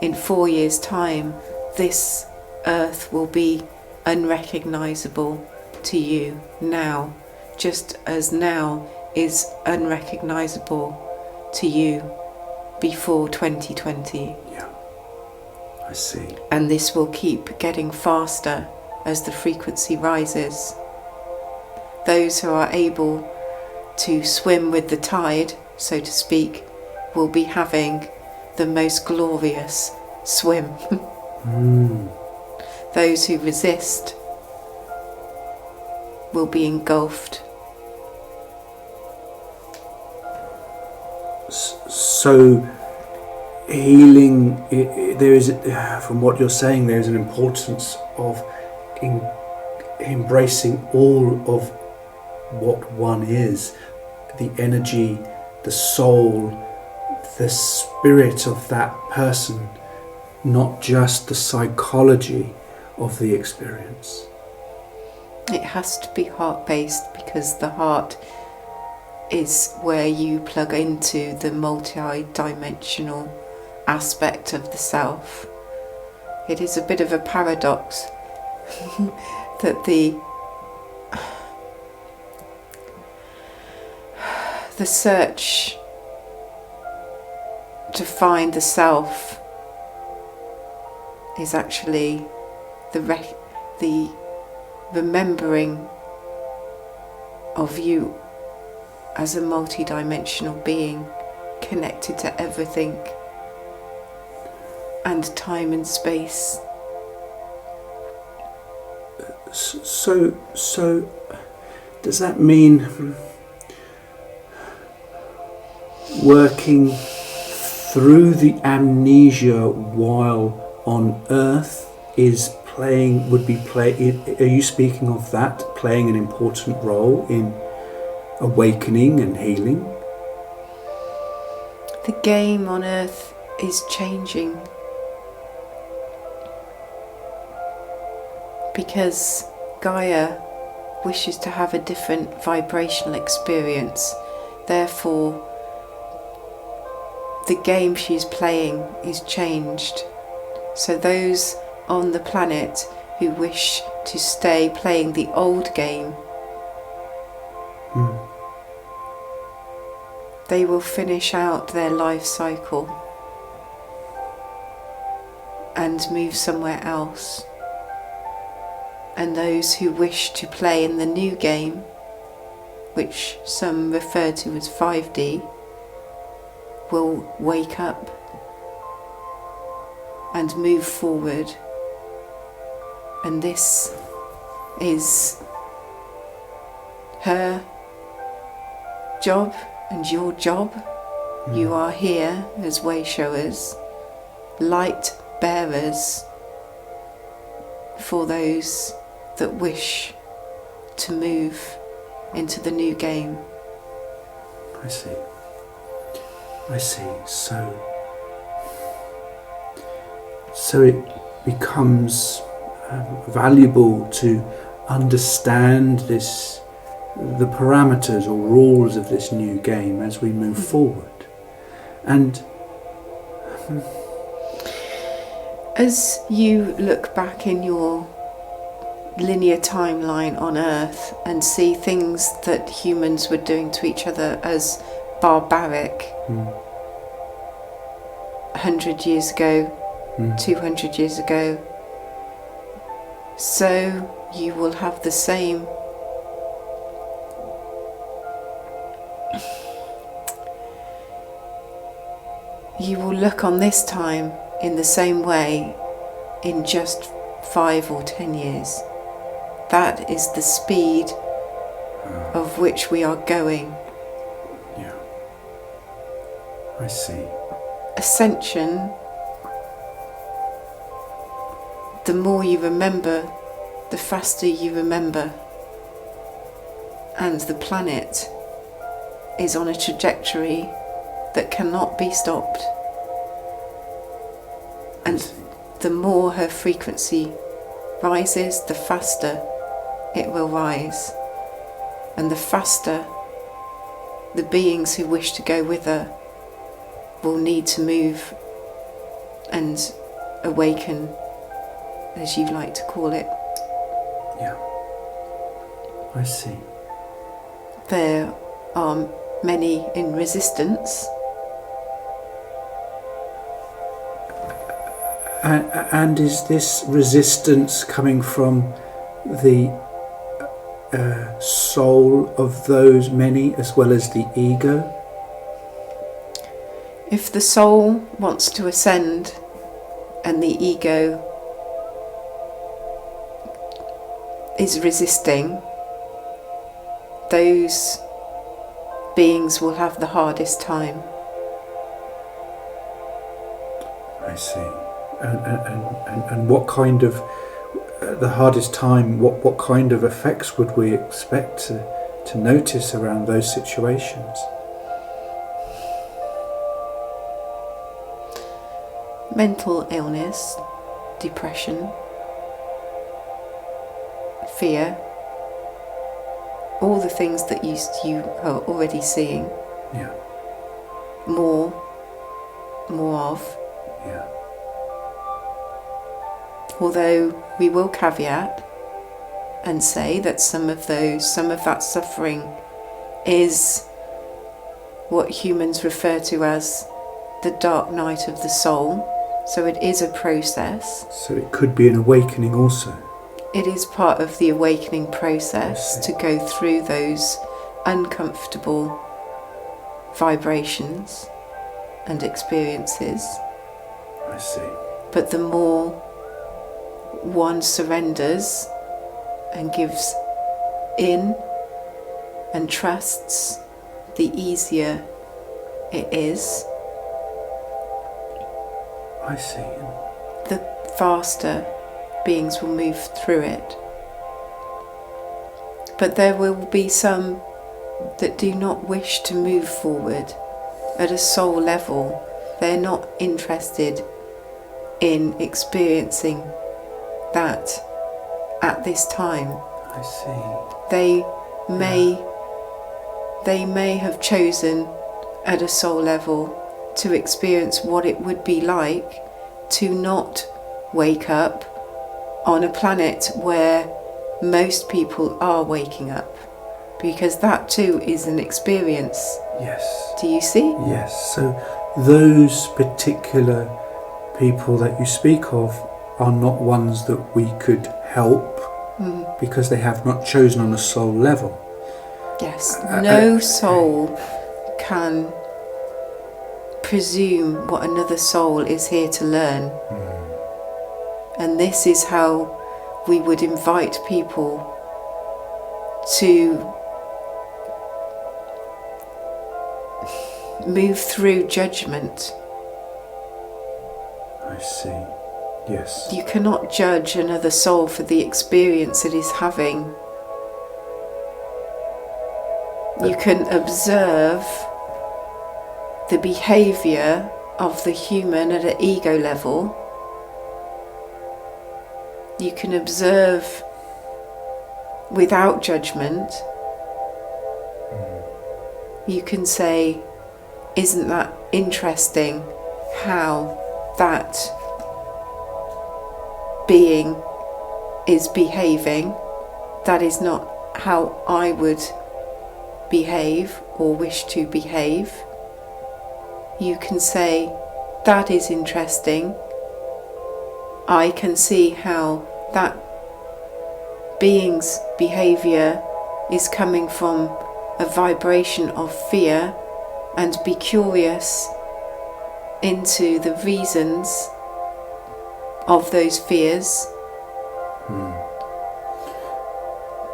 In 4 years' time, this earth will be unrecognizable to you now, just as now is unrecognizable to you before 2020. Yeah, I see. And this will keep getting faster as the frequency rises. Those who are able to swim with the tide, so to speak, will be having the most glorious swim. Those who resist will be engulfed. So healing, there is, from what you're saying, there is an importance of embracing all of what one is, the energy, the soul, the spirit of that person, not just the psychology of the experience. It has to be heart-based because the heart is where you plug into the multi-dimensional aspect of the self. It is a bit of a paradox that the search to find the self is actually the remembering of you as a multi-dimensional being connected to everything and time and space. So does that mean working through the amnesia while on Earth are you speaking of that playing an important role in awakening and healing? The game on Earth is changing because Gaia wishes to have a different vibrational experience. Therefore, the game she's playing is changed. So those on the planet who wish to stay playing the old game, they will finish out their life cycle and move somewhere else. And those who wish to play in the new game, which some refer to as 5D, will wake up and move forward. And this is her job and your job. You are here as way showers, light bearers for those that wish to move into the new game. I see. So it becomes valuable to understand the parameters or rules of this new game as we move forward. And as you look back in your linear timeline on Earth and see things that humans were doing to each other as barbaric 100 years ago, 200 years ago, so you will have the same you will look on this time in the same way in just 5 or 10 years. That is the speed of which we are going. Yeah, I see. Ascension, the more you remember, the faster you remember. And the planet is on a trajectory that cannot be stopped. And the more her frequency rises, the faster it will rise. And the faster the beings who wish to go with her will need to move and awaken, as you like to call it. Yeah, I see. There are many in resistance. And is this resistance coming from the soul of those many as well as the ego? If the soul wants to ascend and the ego is resisting, those beings will have the hardest time. I see. And what kind of the hardest time? What kind of effects would we expect to notice around those situations? Mental illness, depression, fear, all the things that you are already seeing. Yeah. More of. Yeah. Although we will caveat and say that some of that suffering is what humans refer to as the dark night of the soul. So it is a process. So it could be an awakening also. It is part of the awakening process to go through those uncomfortable vibrations and experiences. I see. But the more one surrenders and gives in and trusts, the easier it is. I see. The faster beings will move through it. But there will be some that do not wish to move forward at a soul level. They're not interested in experiencing that at this time. I see. They may have chosen at a soul level to experience what it would be like to not wake up on a planet where most people are waking up, because that too is an experience. Yes. Do you see? Yes. So those particular people that you speak of are not ones that we could help because they have not chosen on a soul level. Yes. No soul can presume what another soul is here to learn. And this is how we would invite people to move through judgment. I see. Yes. You cannot judge another soul for the experience it is having. You can observe the behaviour of the human at an ego level. You can observe without judgment. You can say, isn't that interesting how that being is behaving? That is not how I would behave or wish to behave. You can say, that is interesting. I can see how that being's behaviour is coming from a vibration of fear, and be curious into the reasons of those fears.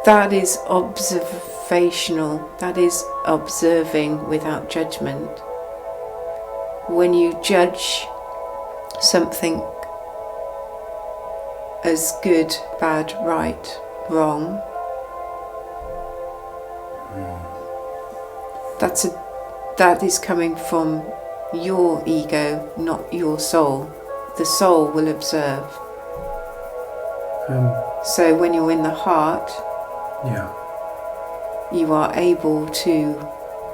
That is observational, that is observing without judgment. When you judge something as good, bad, right, wrong, that is coming from your ego, not your soul. The soul will observe. So when you're in the heart, you are able to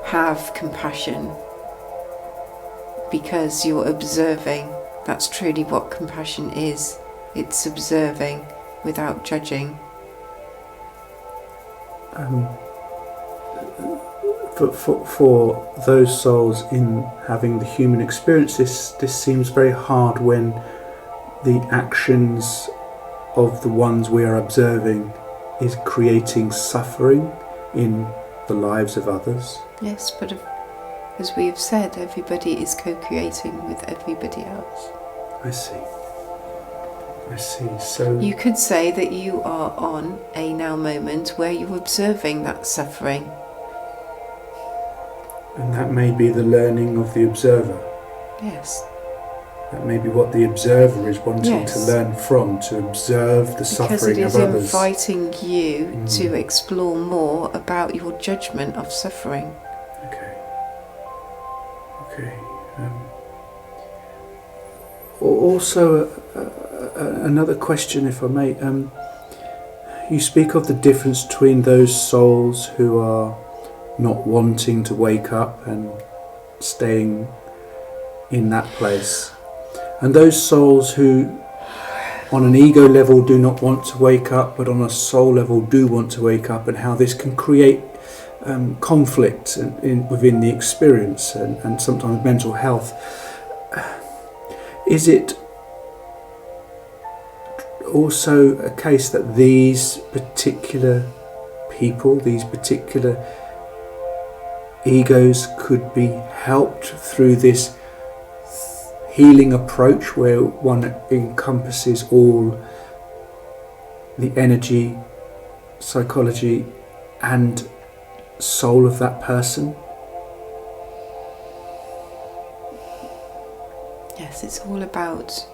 have compassion because you're observing. That's truly what compassion is. It's observing without judging. For those souls in having the human experience, this seems very hard when the actions of the ones we are observing is creating suffering in the lives of others. Yes, but as we have said, everybody is co-creating with everybody else. I see. So you could say that you are on a now moment where you're observing that suffering. And that may be the learning of the observer. Yes. That may be what the observer is wanting to learn from, to observe the suffering of others. Because it is inviting you to explore more about your judgment of suffering. Okay. Also, another question, if I may. you speak of the difference between those souls who are not wanting to wake up and staying in that place, and those souls who on an ego level do not want to wake up, but on a soul level do want to wake up, and how this can create conflict within the experience and sometimes mental health. Is it also a case that these particular people, these particular egos could be helped through this healing approach where one encompasses all the energy, psychology and soul of that person? Yes, it's all about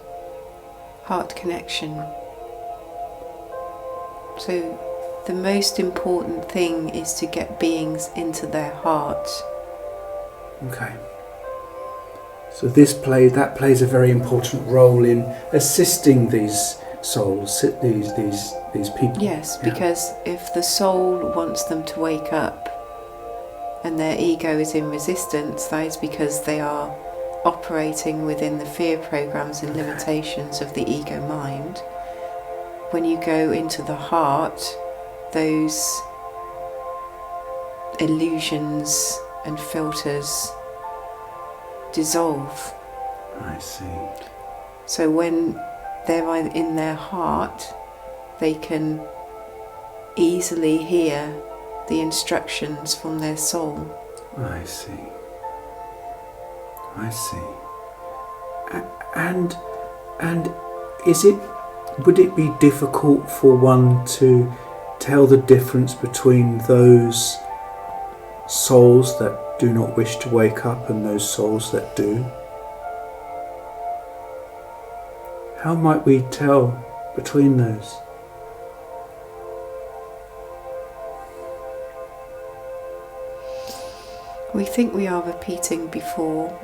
heart connection. So the most important thing is to get beings into their heart. Okay. So that plays a very important role in assisting these souls, these people. Yes, because if the soul wants them to wake up and their ego is in resistance, that is because they are operating within the fear programs and limitations of the ego mind. When you go into the heart, those illusions and filters dissolve. I see. So when they're in their heart, they can easily hear the instructions from their soul. I see. I see. And would it be difficult for one to tell the difference between those souls that do not wish to wake up and those souls that do? How might we tell between those? We think we are repeating before,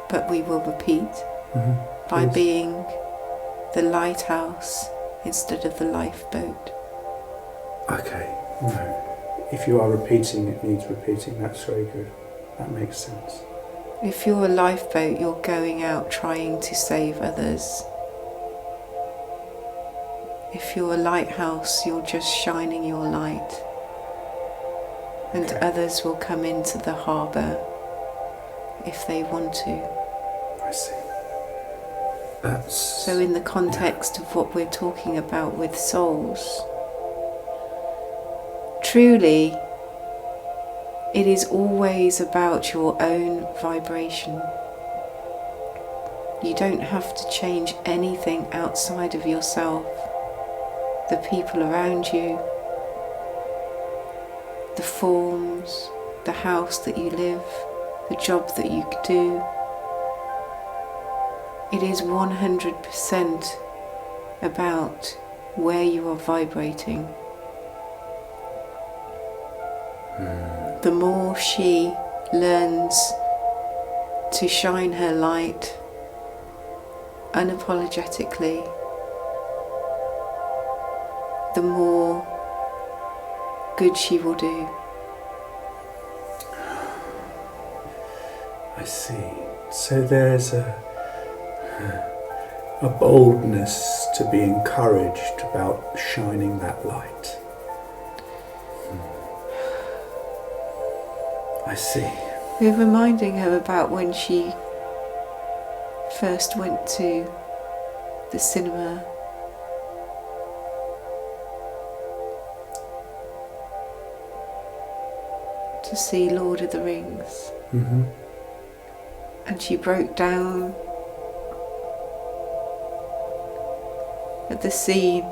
but we will repeat by being the lighthouse instead of the lifeboat. Okay, no. If you are repeating, it needs repeating. That's very good. That makes sense. If you're a lifeboat, you're going out trying to save others. If you're a lighthouse, you're just shining your light. And others will come into the harbour if they want to. I see. So in the context of what we're talking about with souls, truly it is always about your own vibration. You don't have to change anything outside of yourself, the people around you, the forms, the house that you live, the job that you do. It is 100% about where you are vibrating. The more she learns to shine her light unapologetically, the more good she will do. I see. So there's a boldness to be encouraged about shining that light. I see. We're reminding her about when she first went to the cinema. To see Lord of the Rings. And she broke down at the scene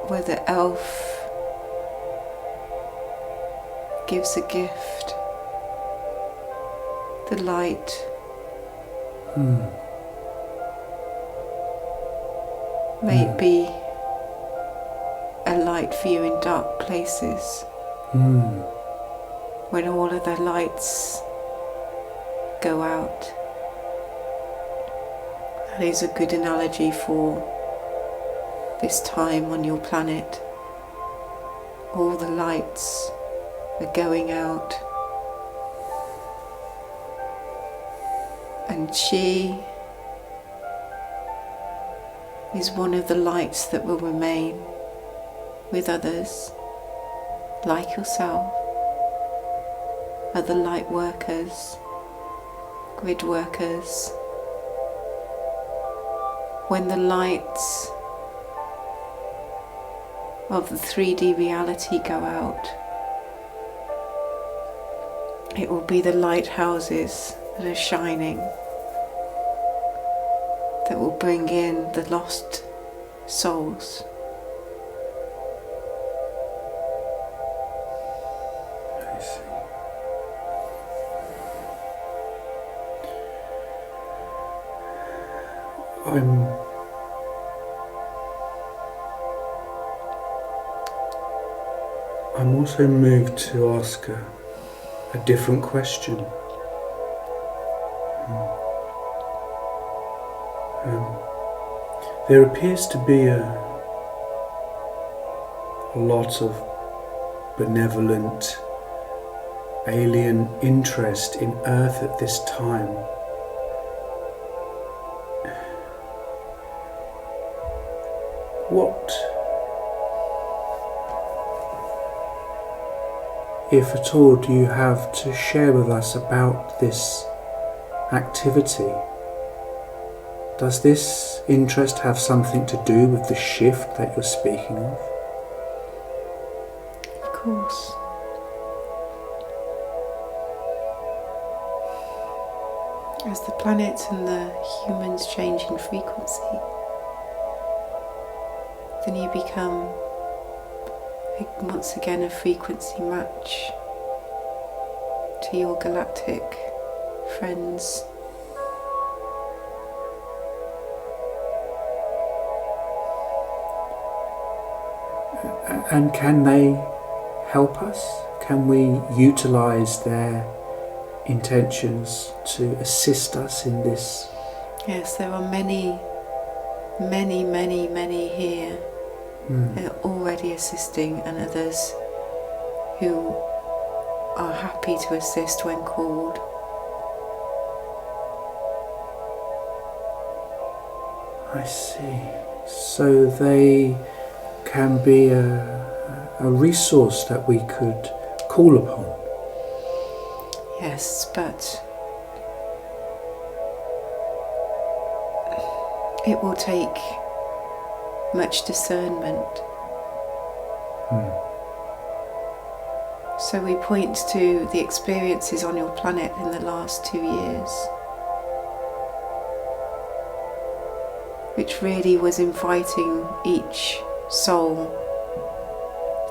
where the elf gives a gift, the light. May it be a light for you in dark places. When all of the lights go out That is a good analogy for this time on your planet. All the lights are going out, and she is one of the lights that will remain with others like yourself, other light workers, grid workers. When the lights of the 3D reality go out, it will be the lighthouses that are shining that will bring in the lost souls. I see. I'm also moved to ask a different question. There appears to be a lot of benevolent alien interest in Earth at this time. What, if at all, do you have to share with us about this activity? Does this interest have something to do with the shift that you're speaking of? Of course. As the planet and the humans change in frequency, then you become once again a frequency match to your galactic friends. And can they help us? Can we utilize their intentions to assist us in this? Yes, there are many here. They're already assisting, and others who are happy to assist when called. I see. So they can be a resource that we could call upon. Yes, but it will take much discernment. So we point to the experiences on your planet in the last 2 years, which really was inviting each soul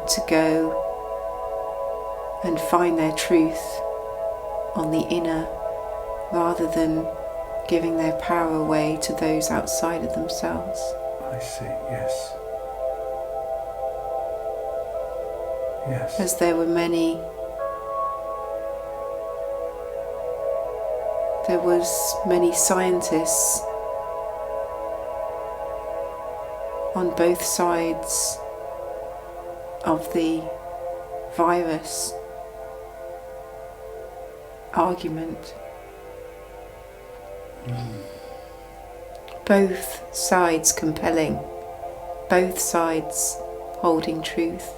to go and find their truth on the inner, rather than giving their power away to those outside of themselves. I see, yes. Yes. As there were many, there was many scientists on both sides of the virus argument. Both sides compelling, both sides holding truth,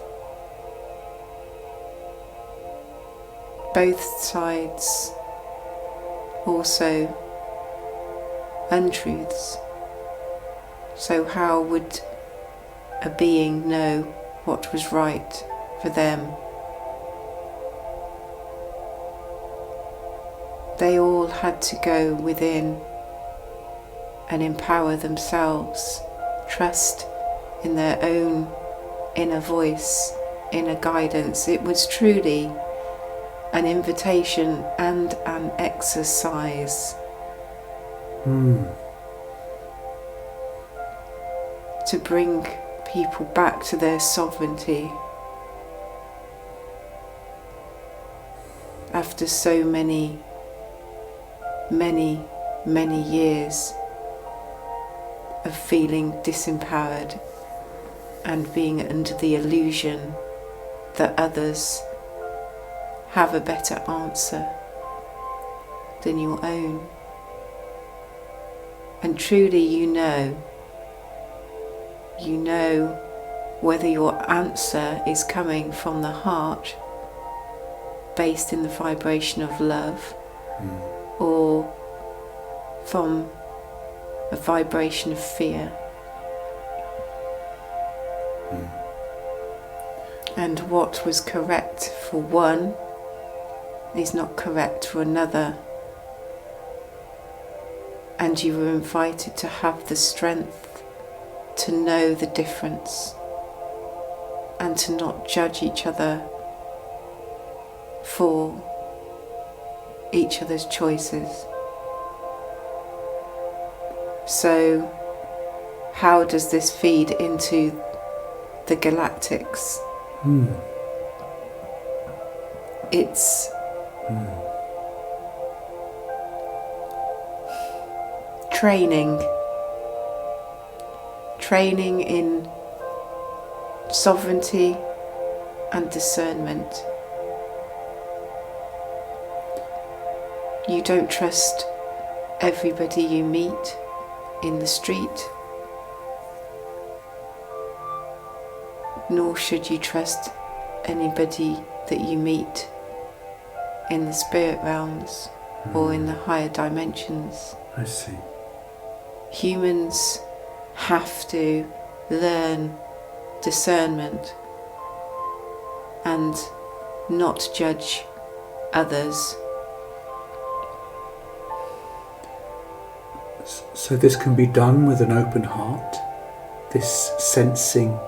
both sides also untruths. So how would a being know what was right for them? They all had to go within and empower themselves, trust in their own inner voice, inner guidance. It was truly an invitation and an exercise to bring people back to their sovereignty after so many years of feeling disempowered and being under the illusion that others have a better answer than your own. And truly you know whether your answer is coming from the heart, based in the vibration of love, or from a vibration of fear. And what was correct for one is not correct for another. And you were invited to have the strength to know the difference and to not judge each other for each other's choices. So, how does this feed into the galactics? It's training in sovereignty and discernment. You don't trust everybody you meet in the street, nor should you trust anybody that you meet in the spirit realms or in the higher dimensions. I see. Humans have to learn discernment and not judge others. So this can be done with an open heart, this sensing,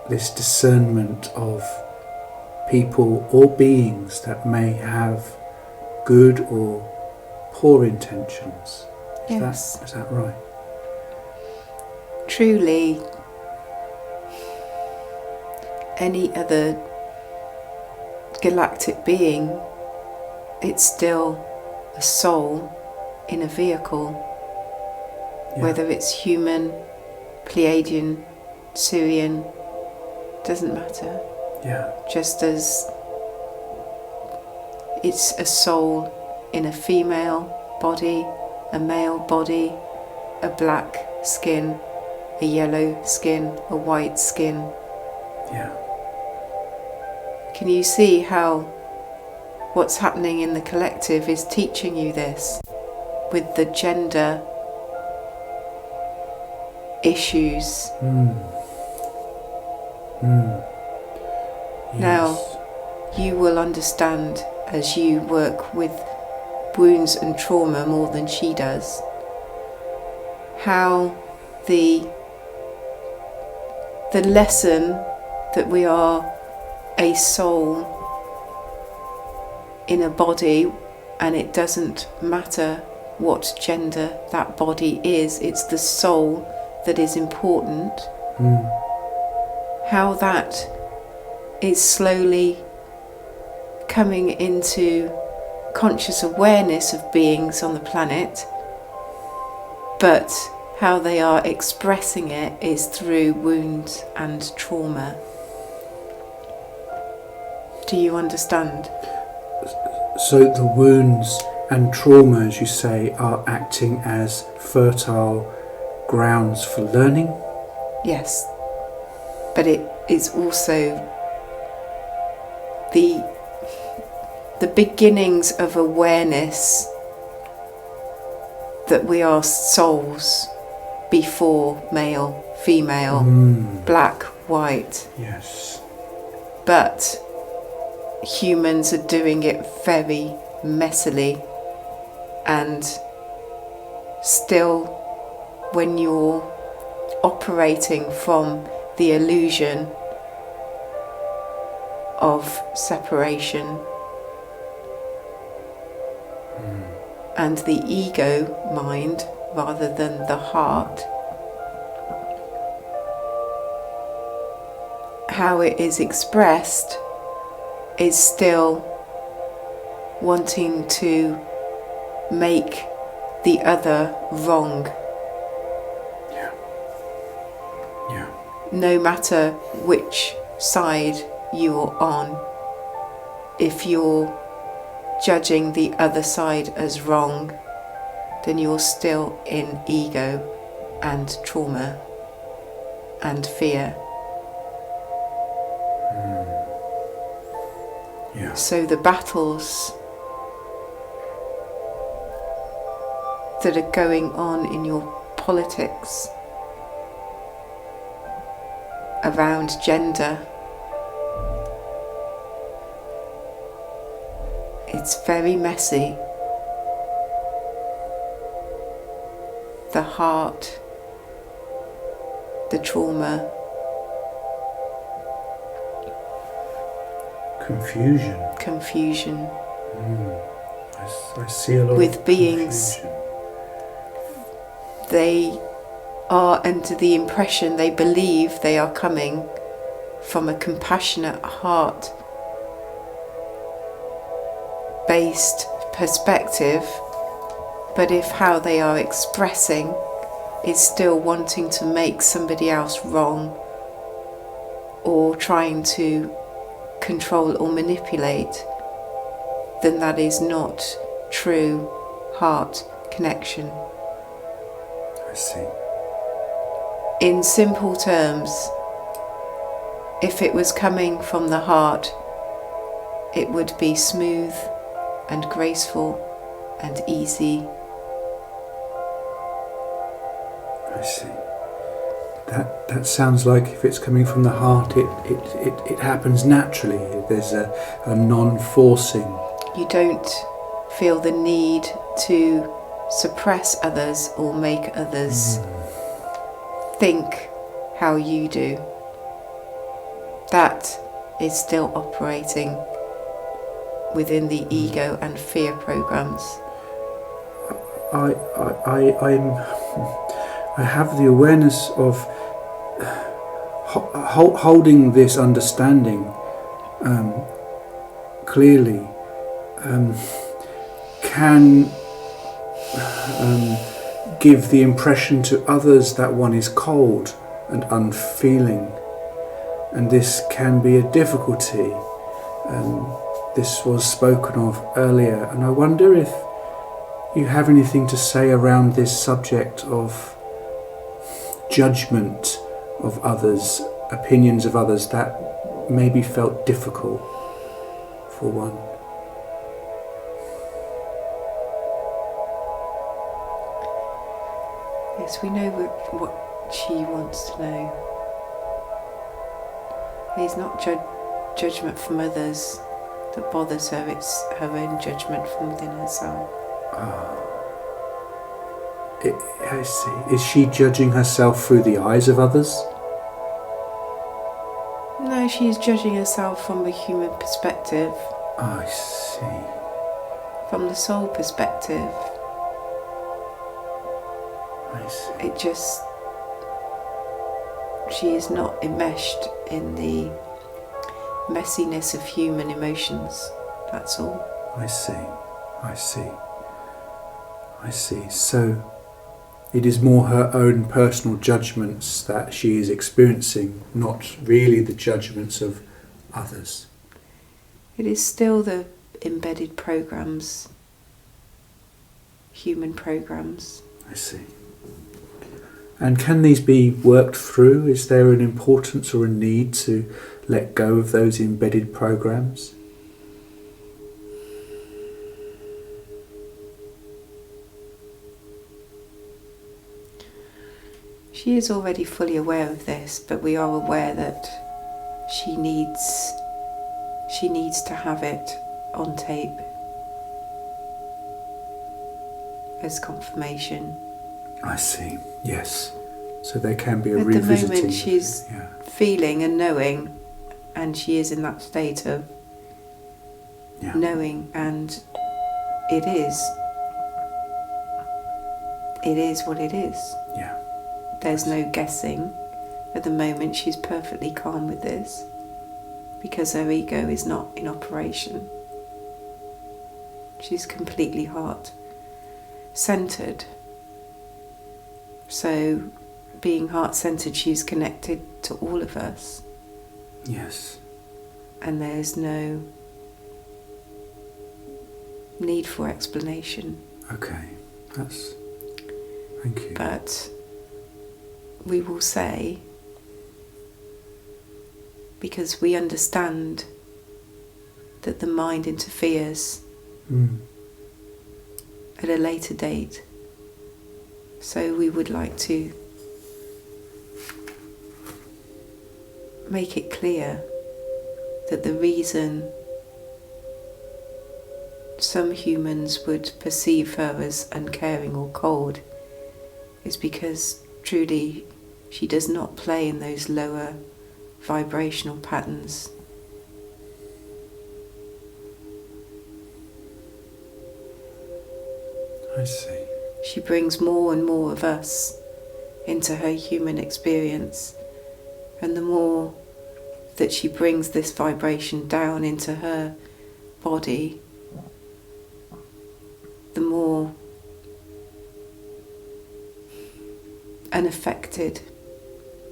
this discernment of people or beings that may have good or poor intentions. Yes. Is that right? Truly, any other galactic being, it's still a soul in a vehicle, whether it's human, Pleiadian, Syrian, doesn't matter. Yeah. Just as it's a soul in a female body, a male body, a black skin, a yellow skin, a white skin. Yeah. Can you see how what's happening in the collective is teaching you this with the gender issues? Yes. Now, you will understand as you work with wounds and trauma more than she does, how the lesson that we are a soul in a body, and it doesn't matter what gender that body is, it's the soul that is important. How that is slowly coming into conscious awareness of beings on the planet, but how they are expressing it is through wounds and trauma. Do you understand? So the wounds and trauma, as you say, are acting as fertile grounds for learning? Yes, but it is also the beginnings of awareness that we are souls before male, female, black, white. Yes. But humans are doing it very messily, and still when you're operating from the illusion of separation and the ego mind rather than the heart, how it is expressed is still wanting to make the other wrong no matter which side you're on, if you're judging the other side as wrong, then you're still in ego and trauma and fear. Yeah. So the battles that are going on in your politics around gender, it's very messy. The heart, the trauma, confusion. I see a lot with of beings. confusion. They are under the impression, they believe they are coming from a compassionate heart based perspective, but if how they are expressing is still wanting to make somebody else wrong or trying to control or manipulate, then that is not true heart connection. I see. In simple terms, if it was coming from the heart, it would be smooth and graceful and easy. I see. That sounds like if it's coming from the heart, it happens naturally. There's a non-forcing. You don't feel the need to suppress others or make others think how you do. That is still operating within the ego and fear programs. I have the awareness of holding this understanding clearly can give the impression to others that one is cold and unfeeling, and this can be a difficulty. This was spoken of earlier, and I wonder if you have anything to say around this subject of judgment of others, opinions of others that maybe felt difficult for one. Yes, we know what she wants to know. It is not judgment from others that bothers her, it's her own judgment from within herself. I see. Is she judging herself through the eyes of others? No, she is judging herself from a human perspective. I see. From the soul perspective. I see. She is not enmeshed in the messiness of human emotions, that's all. I see. So it is more her own personal judgments that she is experiencing, not really the judgments of others. It is still the embedded programs, human programs. I see. And can these be worked through? Is there an importance or a need to let go of those embedded programs? She is already fully aware of this, but we are aware that she needs to have it on tape as confirmation. I see, yes. So there can be a At revisiting. the moment she's feeling and knowing, and she is in that state of knowing, and it is what it is. Yeah. There's no guessing. At the moment she's perfectly calm with this because her ego is not in operation. She's completely heart centered. So being heart-centered, she's connected to all of us. Yes. And there's no need for explanation. Okay, thank you. But we will say, because we understand that the mind interferes at a later date, so we would like to make it clear that the reason some humans would perceive her as uncaring or cold is because truly she does not play in those lower vibrational patterns. I see. She brings more and more of us into her human experience, and the more that she brings this vibration down into her body, the more unaffected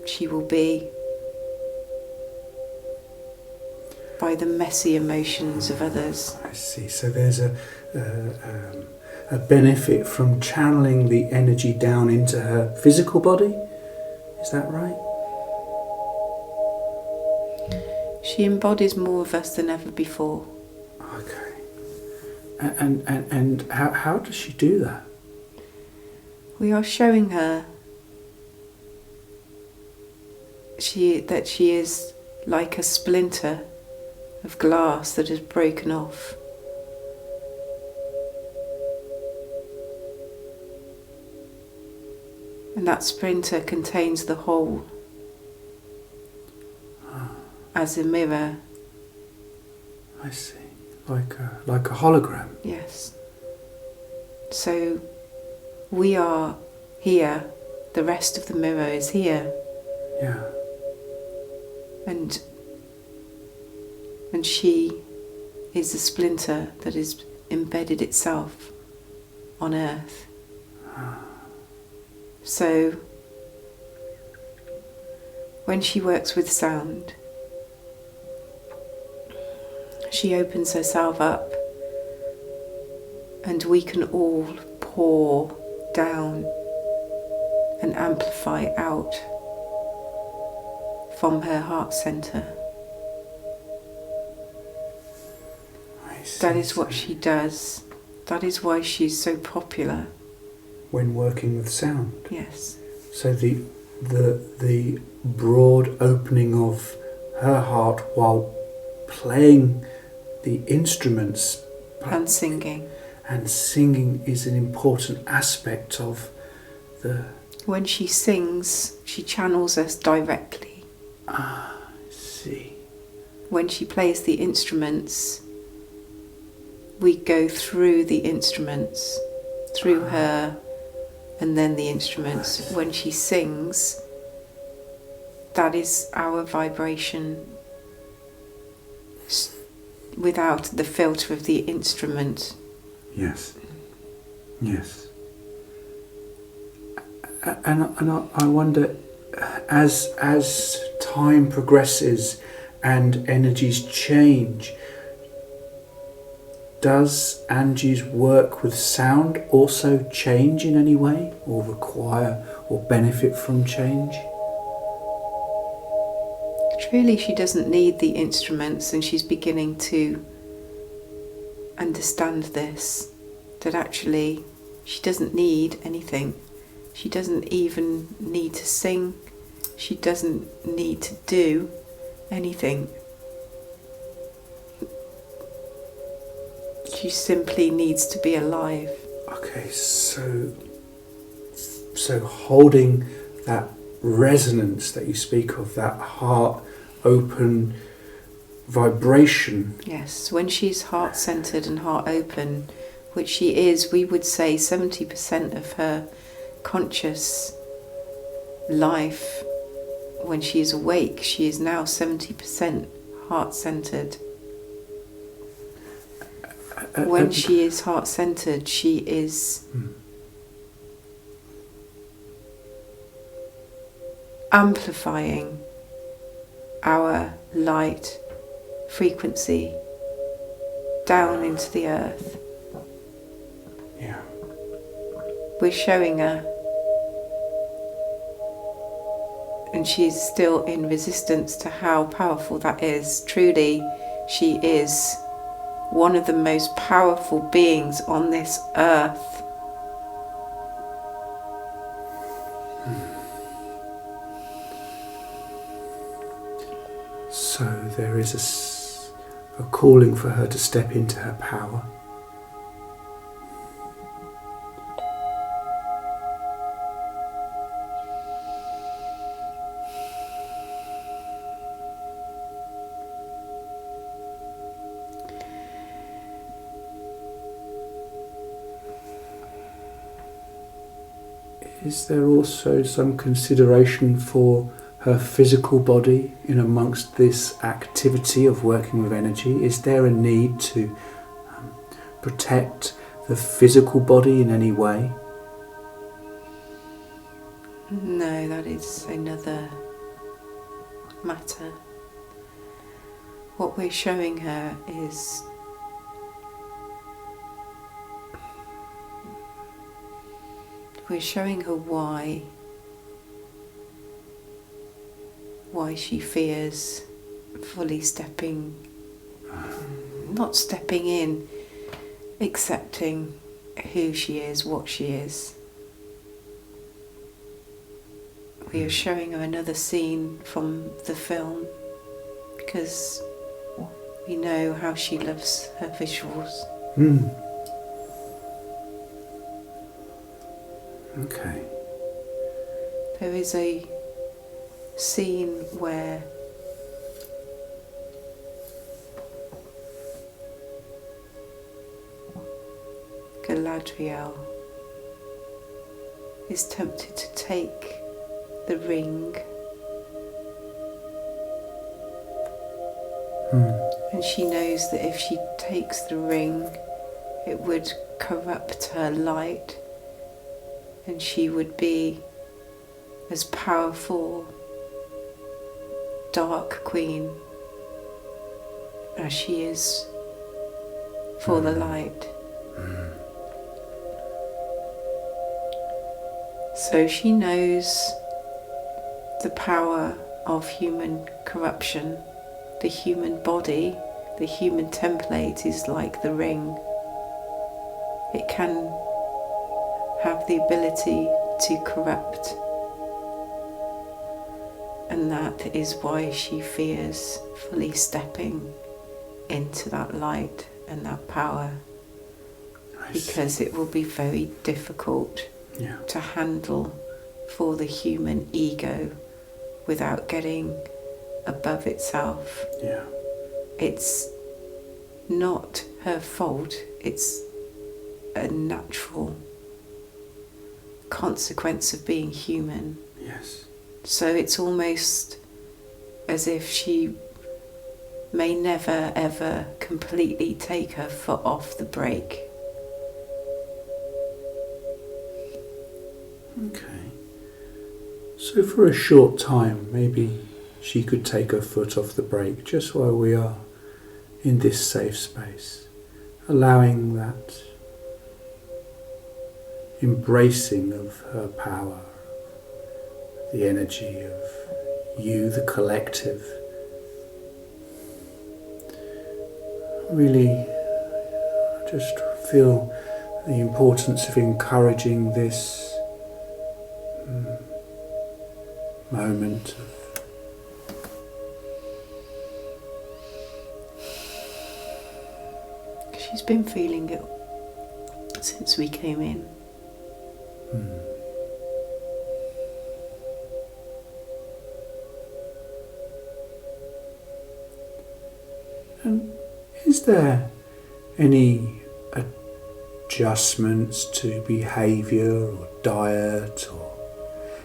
she will be by the messy emotions of others. I see. So there's a benefit from channeling the energy down into her physical body. Is that right? She embodies more of us than ever before. Okay. And how does she do that? We are showing her that she is like a splinter of glass that has broken off. And that splinter contains the whole as a mirror. I see. Like a hologram. Yes. So we are here, the rest of the mirror is here. Yeah. And she is the splinter that is embedded itself on earth. So when she works with sound, she opens herself up, and we can all pour down and amplify out from her heart center. That is what she does. That is why she's so popular. When working with sound. Yes. So the broad opening of her heart while playing the instruments And singing. And singing is an important aspect of the... When she sings, she channels us directly. I see. When she plays the instruments, we go through the instruments, through her, and then the instruments. When she sings, that is our vibration without the filter of the instrument. Yes. Yes. And I wonder, as time progresses and energies change, does Angie's work with sound also change in any way, or require or benefit from change? Truly, she doesn't need the instruments, and she's beginning to understand this, that actually she doesn't need anything. She doesn't even need to sing. She doesn't need to do anything. She simply needs to be alive. Okay, so holding that resonance that you speak of, that heart open vibration. Yes, when she's heart-centered and heart-open, which she is, we would say 70% of her conscious life, when she is awake, she is now 70% heart-centered. When she is heart-centered, she is amplifying our light frequency down into the earth. Yeah. We're showing her, and she's still in resistance to how powerful that is. Truly, she is one of the most powerful beings on this earth. So there is a calling for her to step into her power. Is there also some consideration for her physical body in amongst this activity of working with energy? Is there a need to protect the physical body in any way? No, that is another matter. What we're showing her is we're showing her why she fears fully not stepping in, accepting who she is, what she is. We are showing her another scene from the film because we know how she loves her visuals. Okay. There is a scene where Galadriel is tempted to take the ring, and she knows that if she takes the ring, it would corrupt her light, and she would be as powerful Dark Queen as she is for the light. So she knows the power of human corruption. The human body, the human template is like the ring. It can have the ability to corrupt. And that is why she fears fully stepping into that light and that power. Because it will be very difficult to handle for the human ego without getting above itself. Yeah. It's not her fault, it's a natural consequence of being human. Yes. So it's almost as if she may never ever completely take her foot off the brake. Okay. So for a short time, maybe she could take her foot off the brake just while we are in this safe space, allowing that embracing of her power, the energy of you, the collective. Really just feel the importance of encouraging this moment of she's been feeling it since we came in. And is there any adjustments to behaviour or diet or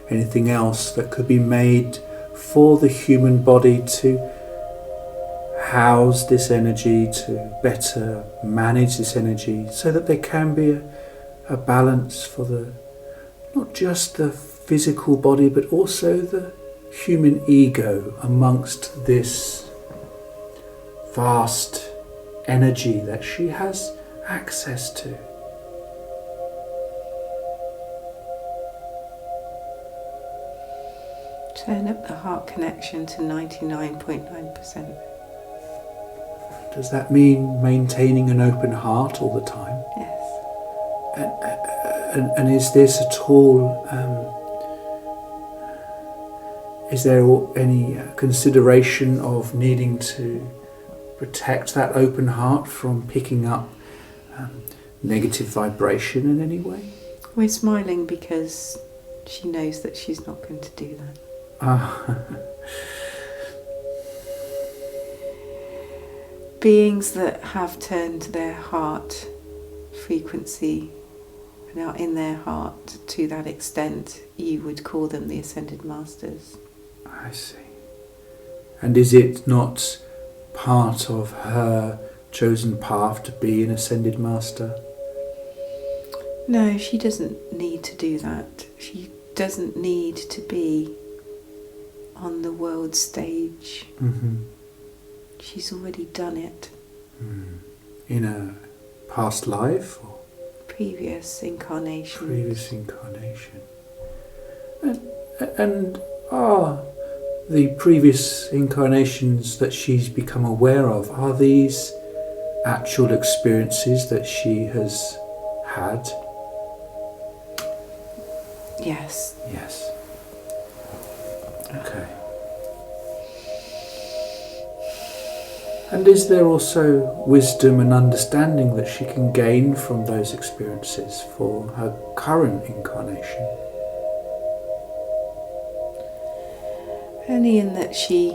anything else that could be made for the human body to house this energy, to better manage this energy, so that there can be a balance for the not just the physical body but also the human ego amongst this vast energy that she has access to. Turn up the heart connection to 99.9%. Does that mean maintaining an open heart all the time? Yes. And is this at all, is there any consideration of needing to protect that open heart from picking up negative vibration in any way? We're smiling because she knows that she's not going to do that. Beings that have turned their heart frequency and are in their heart to that extent, you would call them the Ascended Masters. I see. And is it not part of her chosen path to be an Ascended Master? No, she doesn't need to do that. She doesn't need to be on the world stage. Mm-hmm. She's already done it. In a past life or Previous incarnation. previous incarnation. And are the previous incarnations that she's become aware of, are these actual experiences that she has had? Yes. Yes. Okay. And is there also wisdom and understanding that she can gain from those experiences for her current incarnation? Only in that she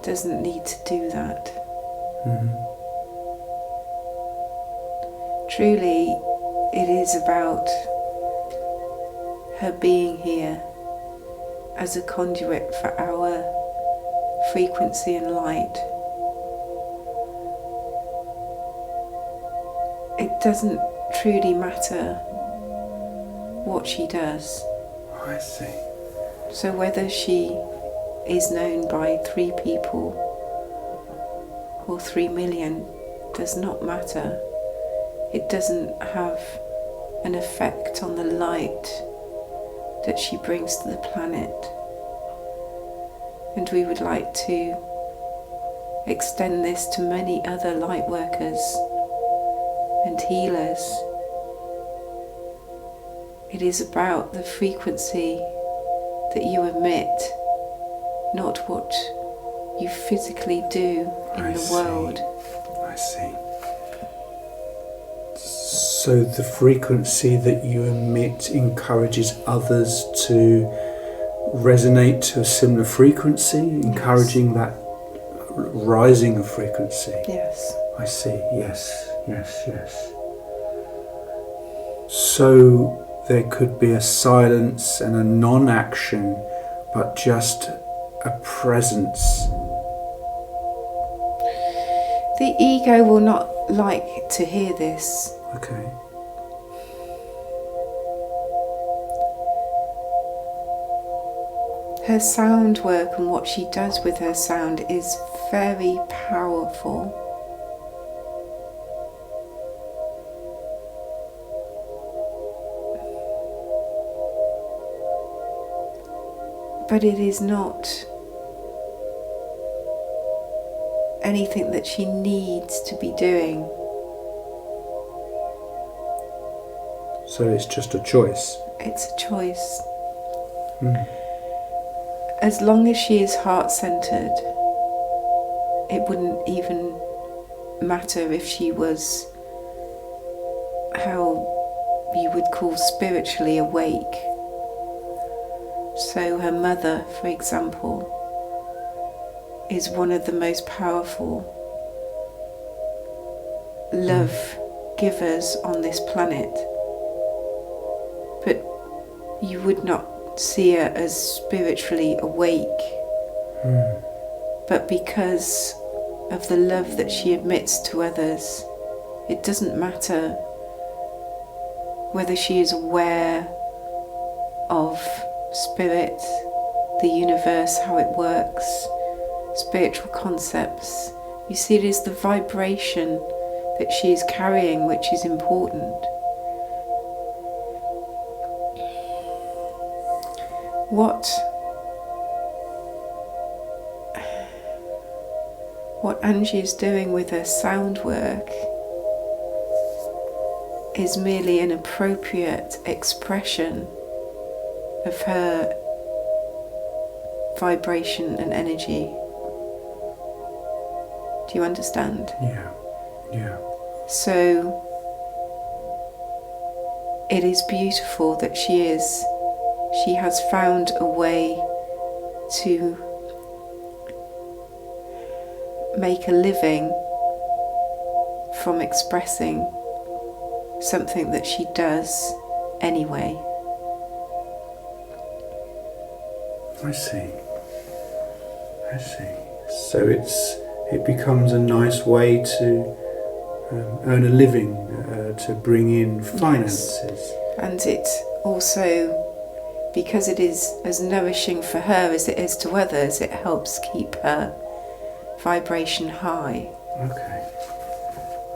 doesn't need to do that. Mm-hmm. Truly, it is about her being here as a conduit for our frequency and light. It doesn't truly matter what she does. I see. So whether she is known by 3 people or 3 million does not matter. It doesn't have an effect on the light that she brings to the planet. And we would like to extend this to many other light workers and healers. It is about the frequency that you emit, not what you physically do in the world. I see. So the frequency that you emit encourages others to resonate to a similar frequency, encouraging that rising of frequency. Yes. I see. Yes. So there could be a silence and a non-action, but just a presence. The ego will not like to hear this. Okay. Her sound work and what she does with her sound is very powerful. But it is not anything that she needs to be doing. So it's just a choice. It's a choice. Mm. As long as she is heart-centered, it wouldn't even matter if she was how you would call spiritually awake. So her mother, for example, is one of the most powerful love givers on this planet. But you would not see her as spiritually awake. But because of the love that she emits to others, it doesn't matter whether she is aware of spirit, the universe, how it works, spiritual concepts. You see, it is the vibration that she is carrying which is important. What Angie is doing with her sound work is merely an appropriate expression of her vibration and energy. Do you understand? Yeah. So it is beautiful that she has found a way to make a living from expressing something that she does anyway. I see. So it becomes a nice way to earn a living, to bring in finances. Yes. And it also, because it is as nourishing for her as it is to others, it helps keep her vibration high. Okay.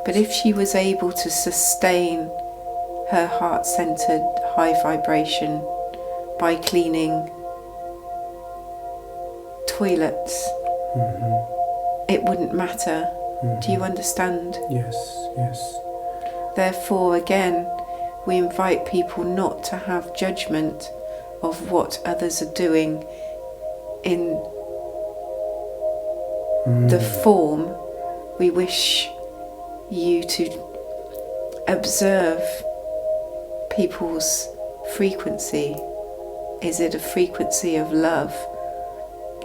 But if she was able to sustain her heart-centered high vibration by cleaning toilets, it wouldn't matter. Do you understand? Yes. Therefore, again, we invite people not to have judgment of what others are doing in the form. We wish you to observe people's frequency. Is it a frequency of love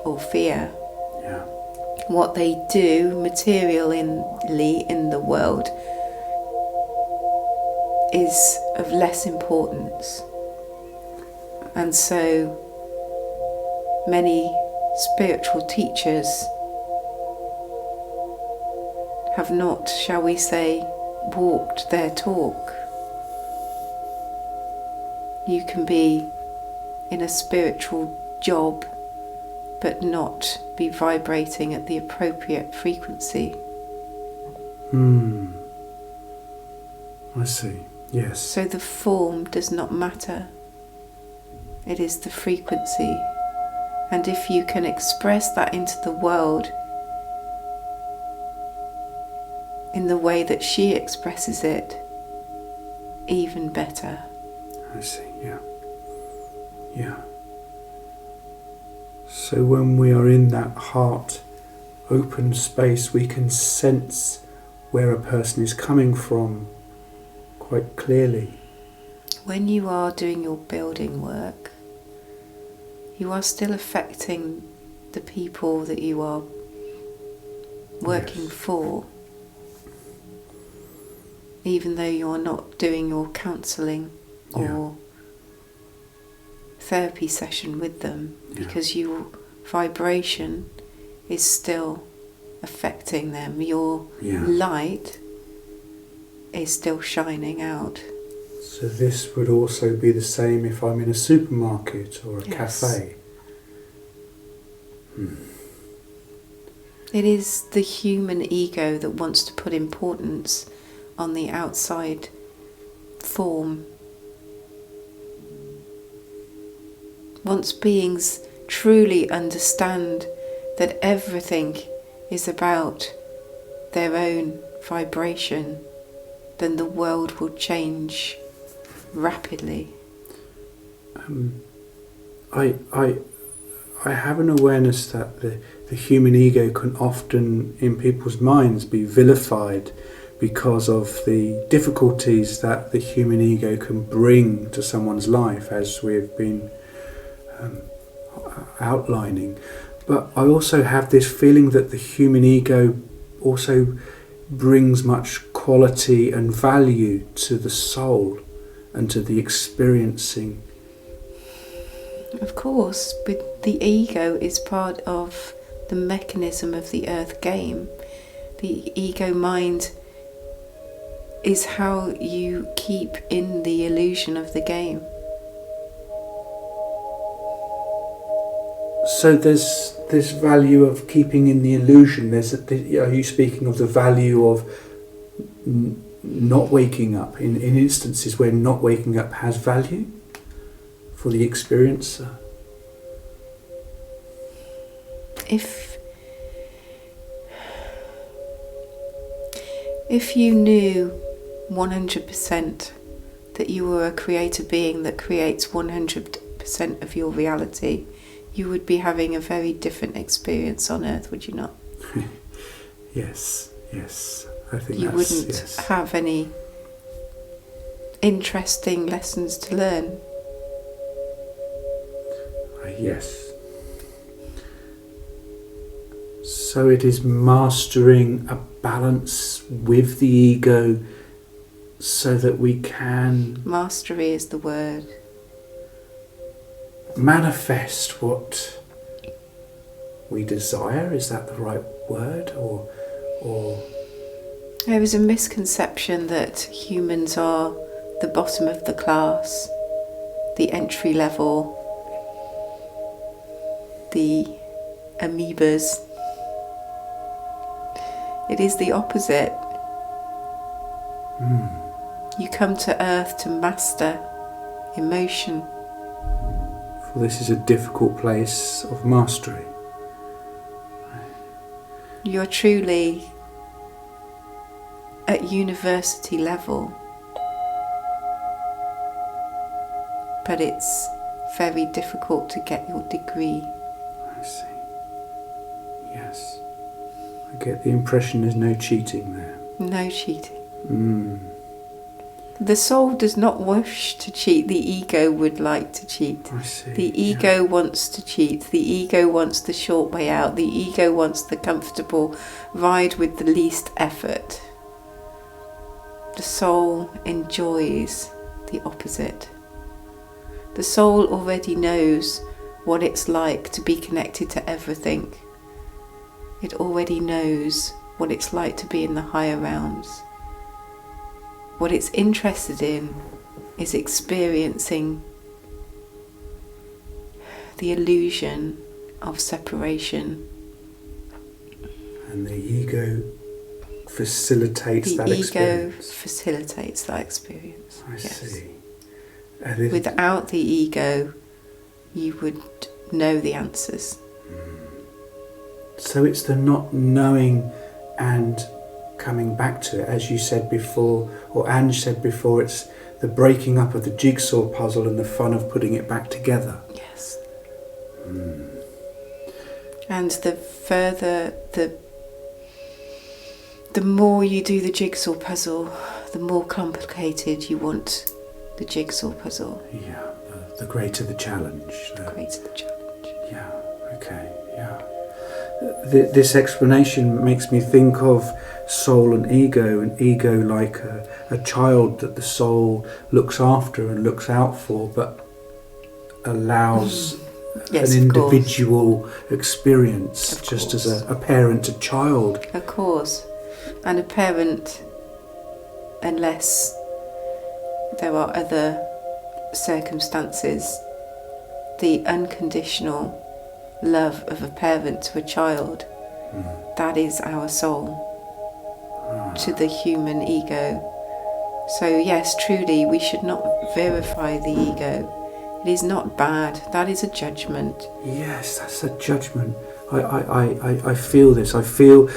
or fear? Yeah. What they do materially in the world is of less importance. And so many spiritual teachers have not, shall we say, walked their talk. You can be in a spiritual job but not be vibrating at the appropriate frequency. I see. Yes. So the form does not matter. It is the frequency. And if you can express that into the world in the way that she expresses it, even better. I see. Yeah. So when we are in that heart open space, we can sense where a person is coming from quite clearly. When you are doing your building work, you are still affecting the people that you are working for, even though you're not doing your counselling or therapy session with them, because your vibration is still affecting them. Your light is still shining out. So this would also be the same if I'm in a supermarket or a cafe. It is the human ego that wants to put importance on the outside form. Once beings truly understand that everything is about their own vibration, then the world will change rapidly. I have an awareness that the human ego can often, in people's minds, be vilified because of the difficulties that the human ego can bring to someone's life, as we've been outlining. But I also have this feeling that the human ego also brings much quality and value to the soul and to the experiencing. Of course, but the ego is part of the mechanism of the earth game. The ego mind is how you keep in the illusion of the game. So there's this value of keeping in the illusion. Are you speaking of the value of not waking up in instances where not waking up has value for the experiencer? If you knew 100% that you were a creator being that creates 100% of your reality, you would be having a very different experience on Earth, would you not? Yes. I think you wouldn't have any interesting lessons to learn. Yes. So it is mastering a balance with the ego so that we can... Mastery is the word. Manifest what we desire. Is that the right word? Or there is a misconception that humans are the bottom of the class, the entry level, the amoebas. It is the opposite. You come to Earth to master emotion. For this is a difficult place of mastery. You're truly at university level, but it's very difficult to get your degree. I see. Yes. I get the impression there's no cheating there. No cheating. The soul does not wish to cheat, the ego would like to cheat. I see. The ego wants to cheat, the ego wants the short way out, the ego wants the comfortable ride with the least effort. The soul enjoys the opposite. The soul already knows what it's like to be connected to everything. It already knows what it's like to be in the higher realms. What it's interested in is experiencing the illusion of separation. And the ego facilitates that experience. The ego facilitates that experience. I yes. see. Without the ego, you would know the answers. So it's the not knowing and coming back to it, as you said before, or Ange said before, it's the breaking up of the jigsaw puzzle and the fun of putting it back together. Yes. And the further, the more you do the jigsaw puzzle, the more complicated you want the jigsaw puzzle. Yeah, the greater the challenge. The greater the challenge. Yeah, okay, yeah. This explanation makes me think of soul and ego like a child that the soul looks after and looks out for, but allows yes, an individual experience, of just course. as a parent a child. Of course. And a parent, unless there are other circumstances, the unconditional love of a parent to a child, that is our soul to the human ego. So yes, truly, we should not verify the ego. It is not bad. That is a judgment. Yes, that's a judgment. I feel this. I feel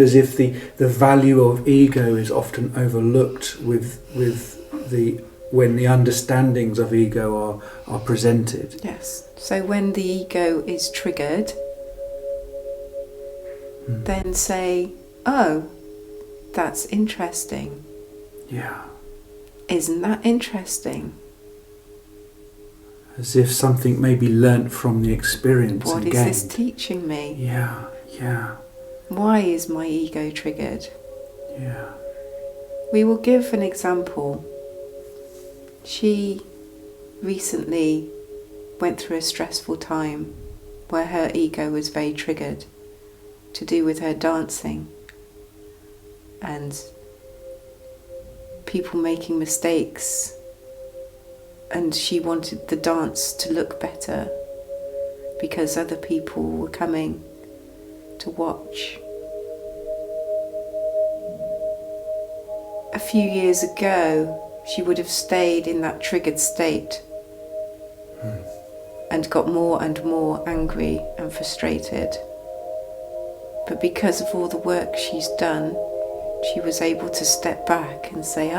as if the value of ego is often overlooked when the understandings of ego are presented. Yes. So when the ego is triggered, then say, oh, that's interesting. Yeah. Isn't that interesting? As if something may be learnt from the experience. What is this teaching me? Yeah, yeah. Why is my ego triggered? Yeah. We will give an example. She recently went through a stressful time where her ego was very triggered to do with her dancing and people making mistakes, and she wanted the dance to look better because other people were coming to watch. A few years ago, she would have stayed in that triggered state and got more and more angry and frustrated. But because of all the work she's done, she was able to step back and say,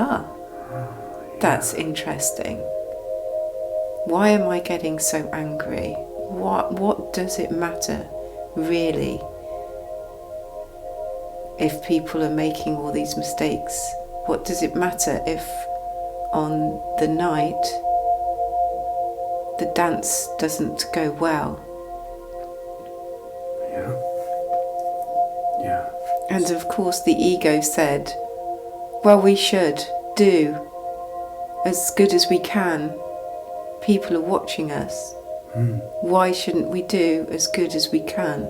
that's interesting. Why am I getting so angry? What does it matter, really, if people are making all these mistakes? What does it matter if on the night the dance doesn't go well? Yeah. And of course the ego said, well, we should do as good as we can. People are watching us. Why shouldn't we do as good as we can?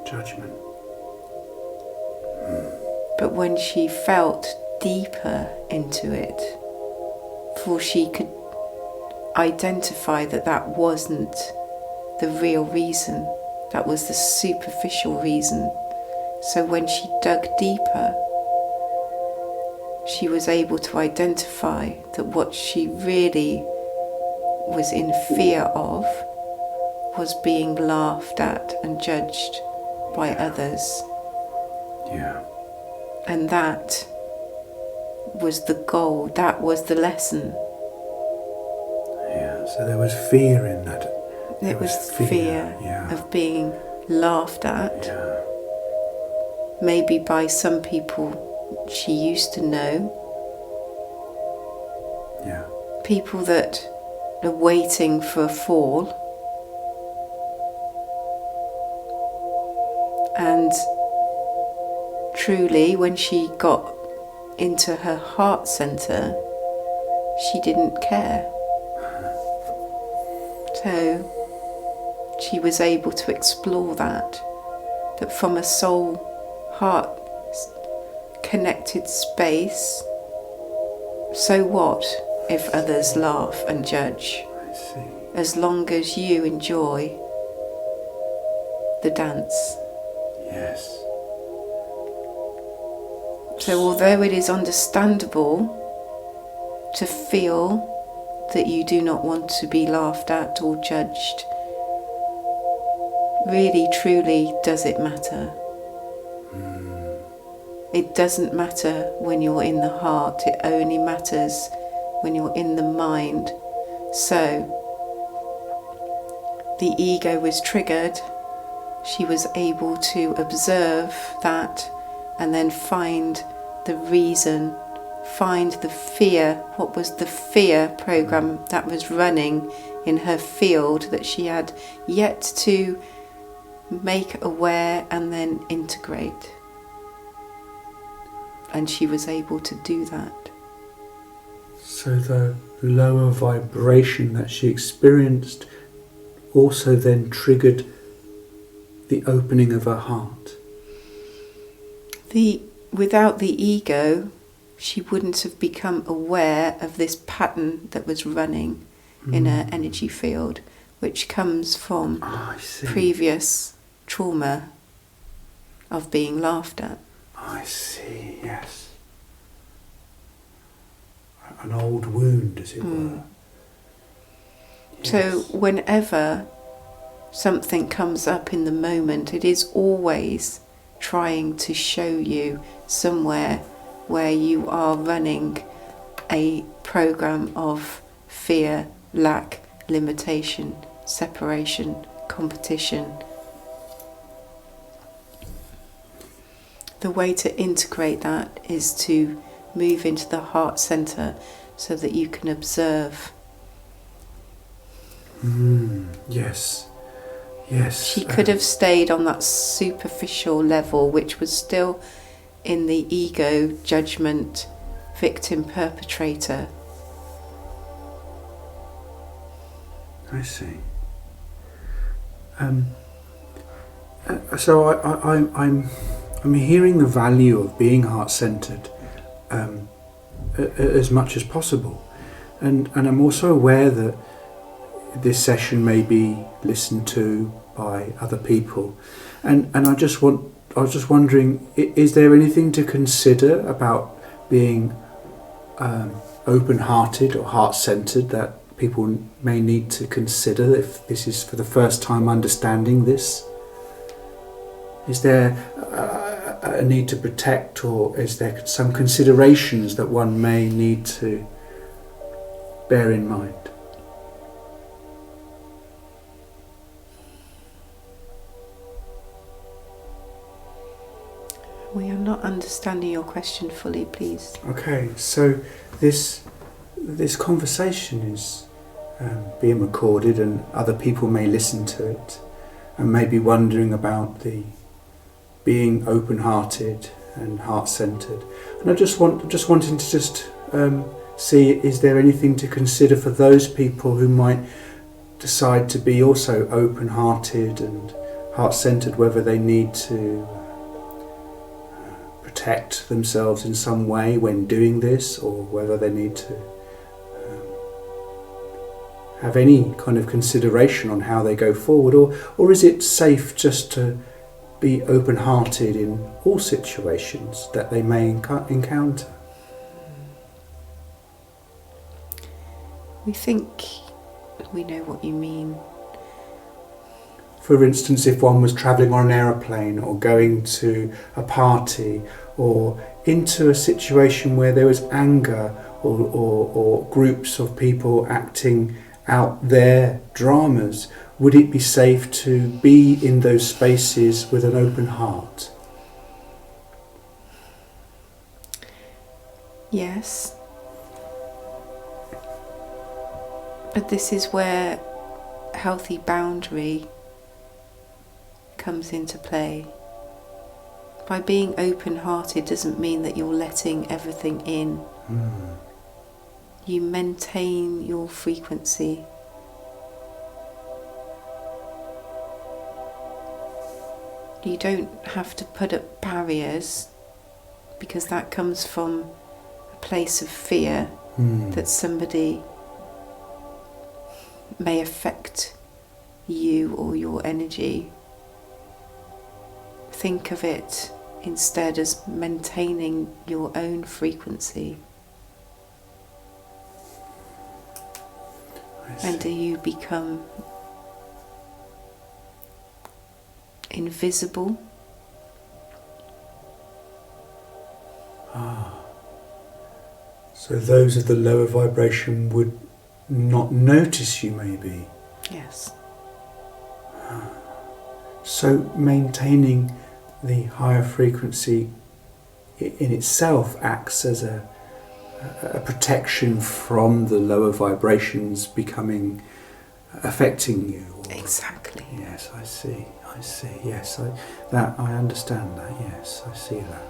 Judgment. But when she felt deeper into it, for she could identify that that wasn't the real reason, that was the superficial reason. So when she dug deeper, she was able to identify that what she really was in fear of was being laughed at and judged by others. Yeah. And that was the goal, that was the lesson. Yeah, so there was fear in that. It was fear of being laughed at, maybe by some people she used to know, people that are waiting for a fall, and truly when she got into her heart center, she didn't care. So she was able to explore that from a soul heart connected space. So what if others laugh and judge? I see. As long as you enjoy the dance. Yes. So although it is understandable to feel that you do not want to be laughed at or judged, really truly does it matter? It doesn't matter when you're in the heart, it only matters when you're in the mind. So the ego was triggered, she was able to observe that and then find the reason, find the fear. What was the fear program that was running in her field that she had yet to make aware and then integrate? And she was able to do that. So the lower vibration that she experienced also then triggered the opening of her heart. Without the ego, she wouldn't have become aware of this pattern that was running in her energy field, which comes from previous trauma of being laughed at. I see, yes. An old wound, as it were. Yes. So whenever something comes up in the moment, it is always trying to show you somewhere where you are running a program of fear, lack, limitation, separation, competition. The way to integrate that is to move into the heart center so that you can observe. Yes. Yes. She could have stayed on that superficial level, which was still in the ego, judgment, victim, perpetrator. I see. So I'm hearing the value of being heart-centered as much as possible. And I'm also aware that this session may be listened to by other people, and I was just wondering, is there anything to consider about being open-hearted or heart-centered that people may need to consider if this is for the first time understanding this? Is there a need to protect, or is there some considerations that one may need to bear in mind? We are not understanding your question fully, please. Okay, so this conversation is being recorded, and other people may listen to it and may be wondering about the being open-hearted and heart-centered. And I just wanting to see, is there anything to consider for those people who might decide to be also open-hearted and heart-centered, whether they need to protect themselves in some way when doing this, or whether they need to have any kind of consideration on how they go forward, or is it safe just to be open-hearted in all situations that they may encounter? We think we know what you mean. For instance, if one was travelling on an aeroplane or going to a party or into a situation where there was anger or groups of people acting out their dramas, would it be safe to be in those spaces with an open heart? Yes. But this is where healthy boundary comes into play. By being open-hearted doesn't mean that you're letting everything in. You maintain your frequency. You don't have to put up barriers, because that comes from a place of fear that somebody may affect you or your energy. Think of it instead as maintaining your own frequency. And do you become invisible? So those of the lower vibration would not notice you, maybe? Yes. So maintaining the higher frequency in itself acts as a protection from the lower vibrations affecting you. Exactly. Yes, I see. Yes, I understand that. Yes, I see that.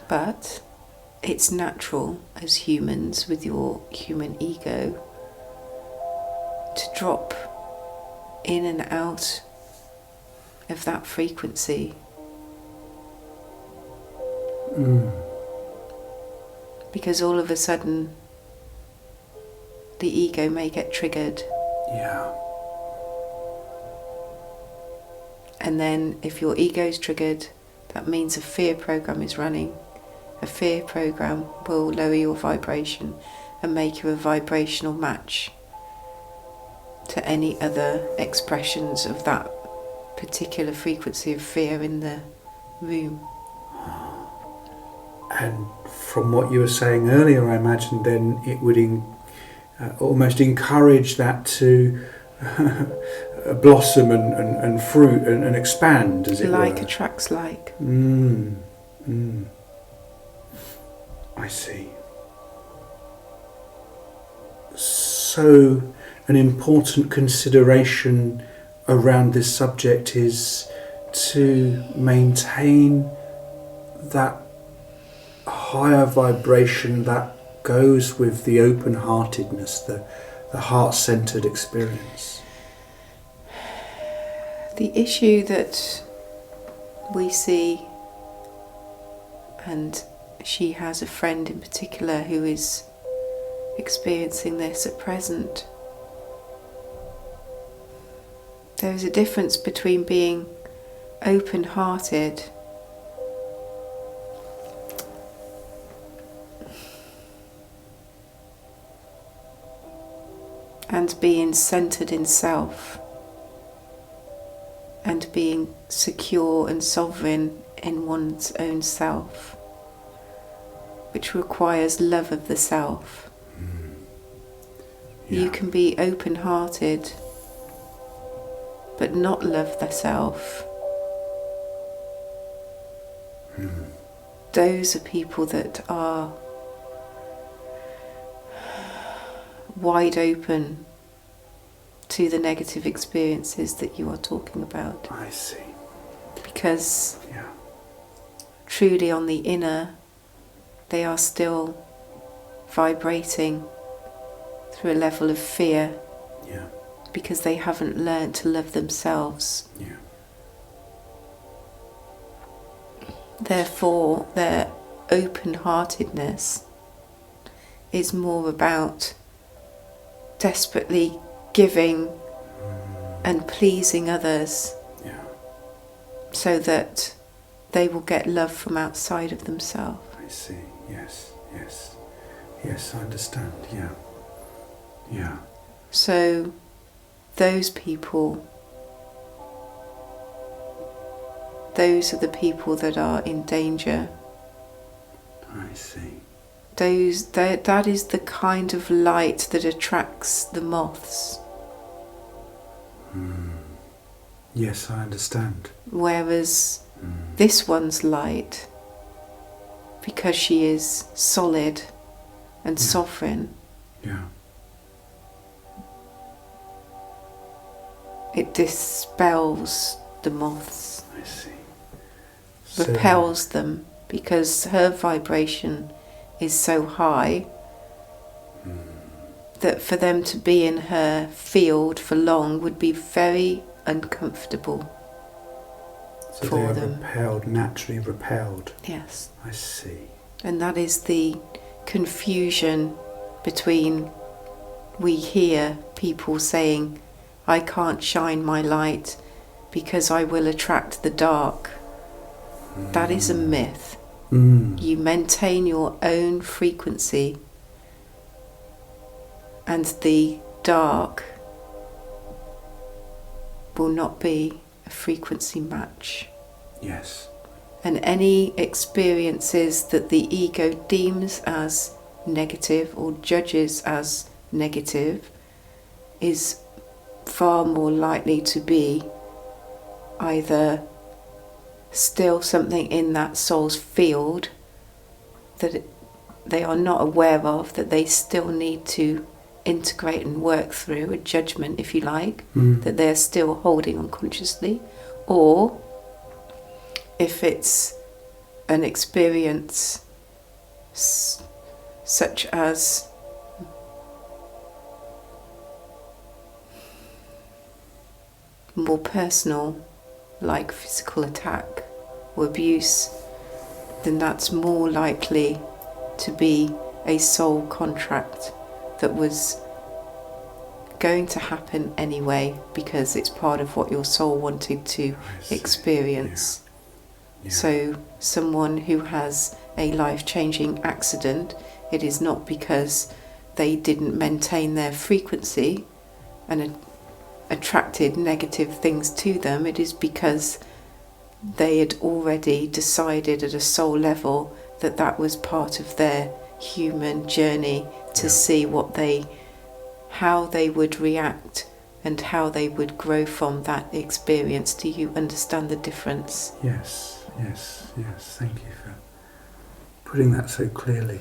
But it's natural as humans, with your human ego, to drop in and out of that frequency. Because all of a sudden the ego may get triggered. Yeah. And then if your ego is triggered, that means a fear program is running. A fear program will lower your vibration and make you a vibrational match to any other expressions of that particular frequency of fear in the room. And from what you were saying earlier, I imagine then it would almost encourage that to blossom and fruit and expand, as it were. Like attracts like. I see. So an important consideration around this subject is to maintain that higher vibration that goes with the open-heartedness, the heart-centered experience. The issue that we see, and she has a friend in particular who is experiencing this at present. There is a difference between being open-hearted and being centered in self, and being secure and sovereign in one's own self, which requires love of the self. Yeah. You can be open-hearted but not love the self. Those are people that are wide open to the negative experiences that you are talking about. I see. Because Yeah. truly on the inner, they are still vibrating through a level of fear. Yeah. Because they haven't learned to love themselves. Yeah. Therefore, their open-heartedness is more about desperately giving and pleasing others, Yeah. so that they will get love from outside of themselves. I see. Yes. Yes. Yes, I understand. Yeah. Yeah. So those people, those are the people that are in danger. I see. That is the kind of light that attracts the moths. Yes, I understand. Whereas this one's light, because she is solid and sovereign, Yeah. it dispels the moths, I see. repels them, because her vibration is so high that for them to be in her field for long would be very uncomfortable So for they are them. repelled, naturally repelled. Yes. I see. And that is the confusion between, we hear people saying, I can't shine my light because I will attract the dark. That is a myth. You maintain your own frequency, and the dark will not be a frequency match. Yes. And any experiences that the ego deems as negative or judges as negative is far more likely to be either still something in that soul's field that they are not aware of, that they still need to integrate and work through, a judgment if you like, that they're still holding unconsciously, or if it's an experience such as more personal, like physical attack or abuse, then that's more likely to be a soul contract that was going to happen anyway, because it's part of what your soul wanted to experience. Yeah. So someone who has a life-changing accident, it is not because they didn't maintain their frequency and attracted negative things to them. It is because they had already decided at a soul level that that was part of their human journey to see how they would react and how they would grow from that experience. Do you understand the difference? Yes, yes, yes. Thank you for putting that so clearly.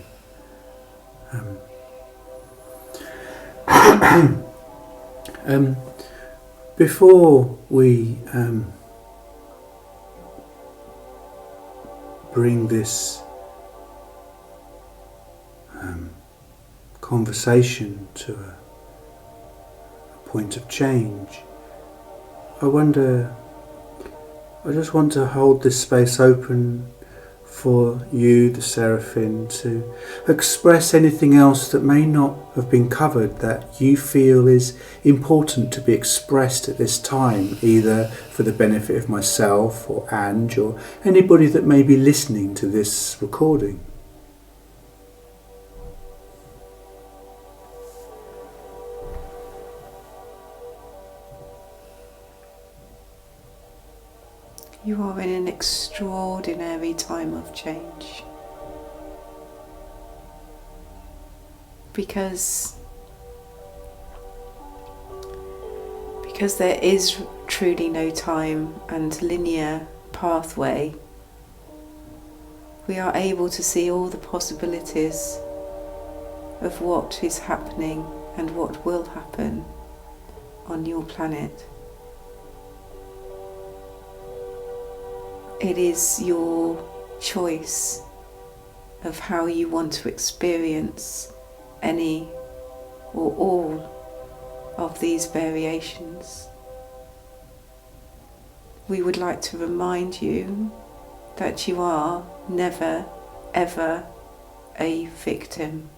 Before we bring this conversation to a point of change, I just want to hold this space open for you, the Seraphim, to express anything else that may not have been covered that you feel is important to be expressed at this time, either for the benefit of myself or Ange or anybody that may be listening to this recording. You are in an extraordinary time of change, because there is truly no time and linear pathway. We are able to see all the possibilities of what is happening and what will happen on your planet. It is your choice of how you want to experience any or all of these variations. We would like to remind you that you are never, ever a victim.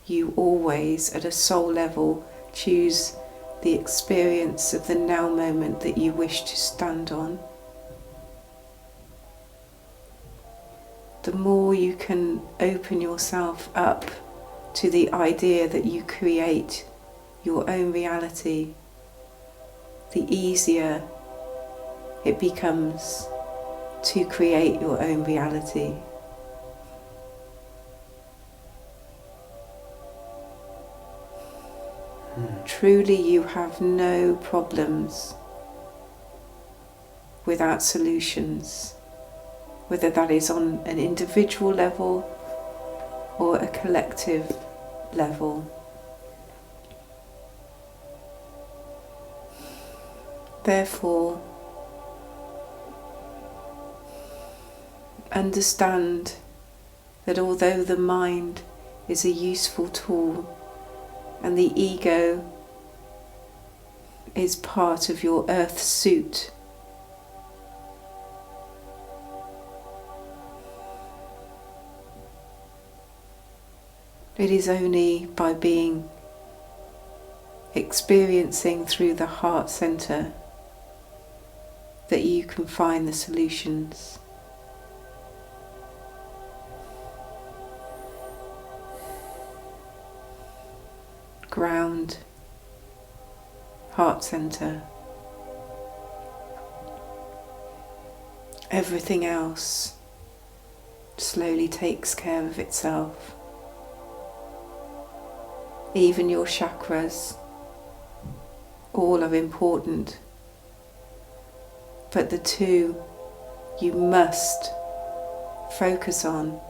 You always, at a soul level, choose the experience of the now moment that you wish to stand on. The more you can open yourself up to the idea that you create your own reality, the easier it becomes to create your own reality. Truly, you have no problems without solutions, whether that is on an individual level or a collective level. Therefore, understand that although the mind is a useful tool and the ego is part of your earth suit, it is only by experiencing through the heart center that you can find the solutions. Ground, heart center. Everything else slowly takes care of itself. Even your chakras, all are important, but the two you must focus on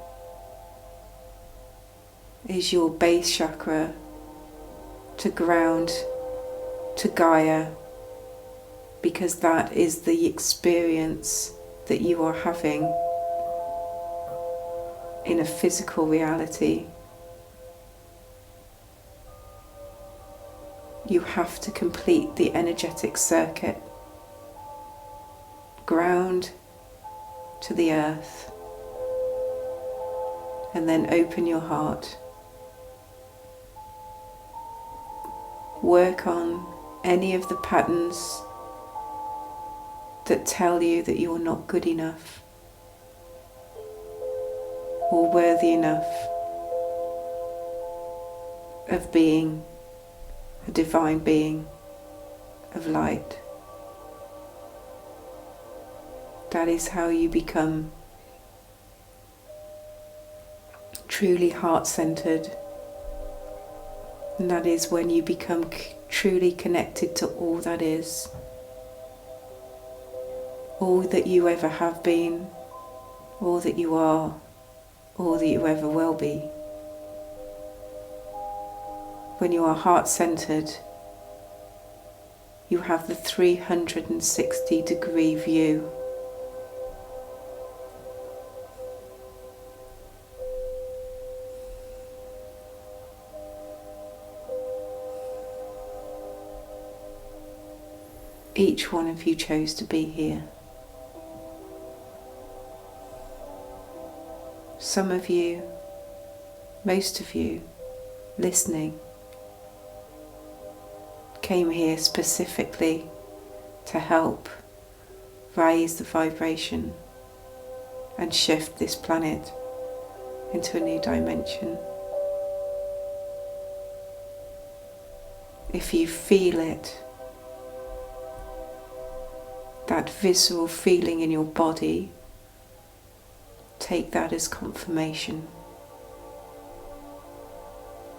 is your base chakra to ground to Gaia, because that is the experience that you are having in a physical reality. You have to complete the energetic circuit. Ground to the earth, and then open your heart. Work on any of the patterns that tell you that you're not good enough or worthy enough of being a divine being of light. That is how you become truly heart-centered, and that is when you become truly connected to all that is, all that you ever have been, all that you are, all that you ever will be. When you are heart-centered, you have the 360-degree view. Each one of you chose to be here. some of you, most of you listening, came here specifically to help raise the vibration and shift this planet into a new dimension. If you feel it, that visceral feeling in your body, take that as confirmation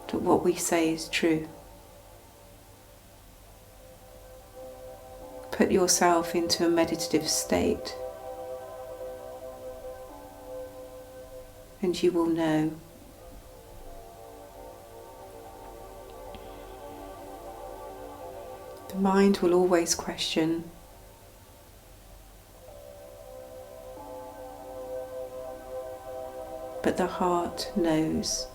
that what we say is true. Put yourself into a meditative state and you will know. The mind will always question, but the heart knows.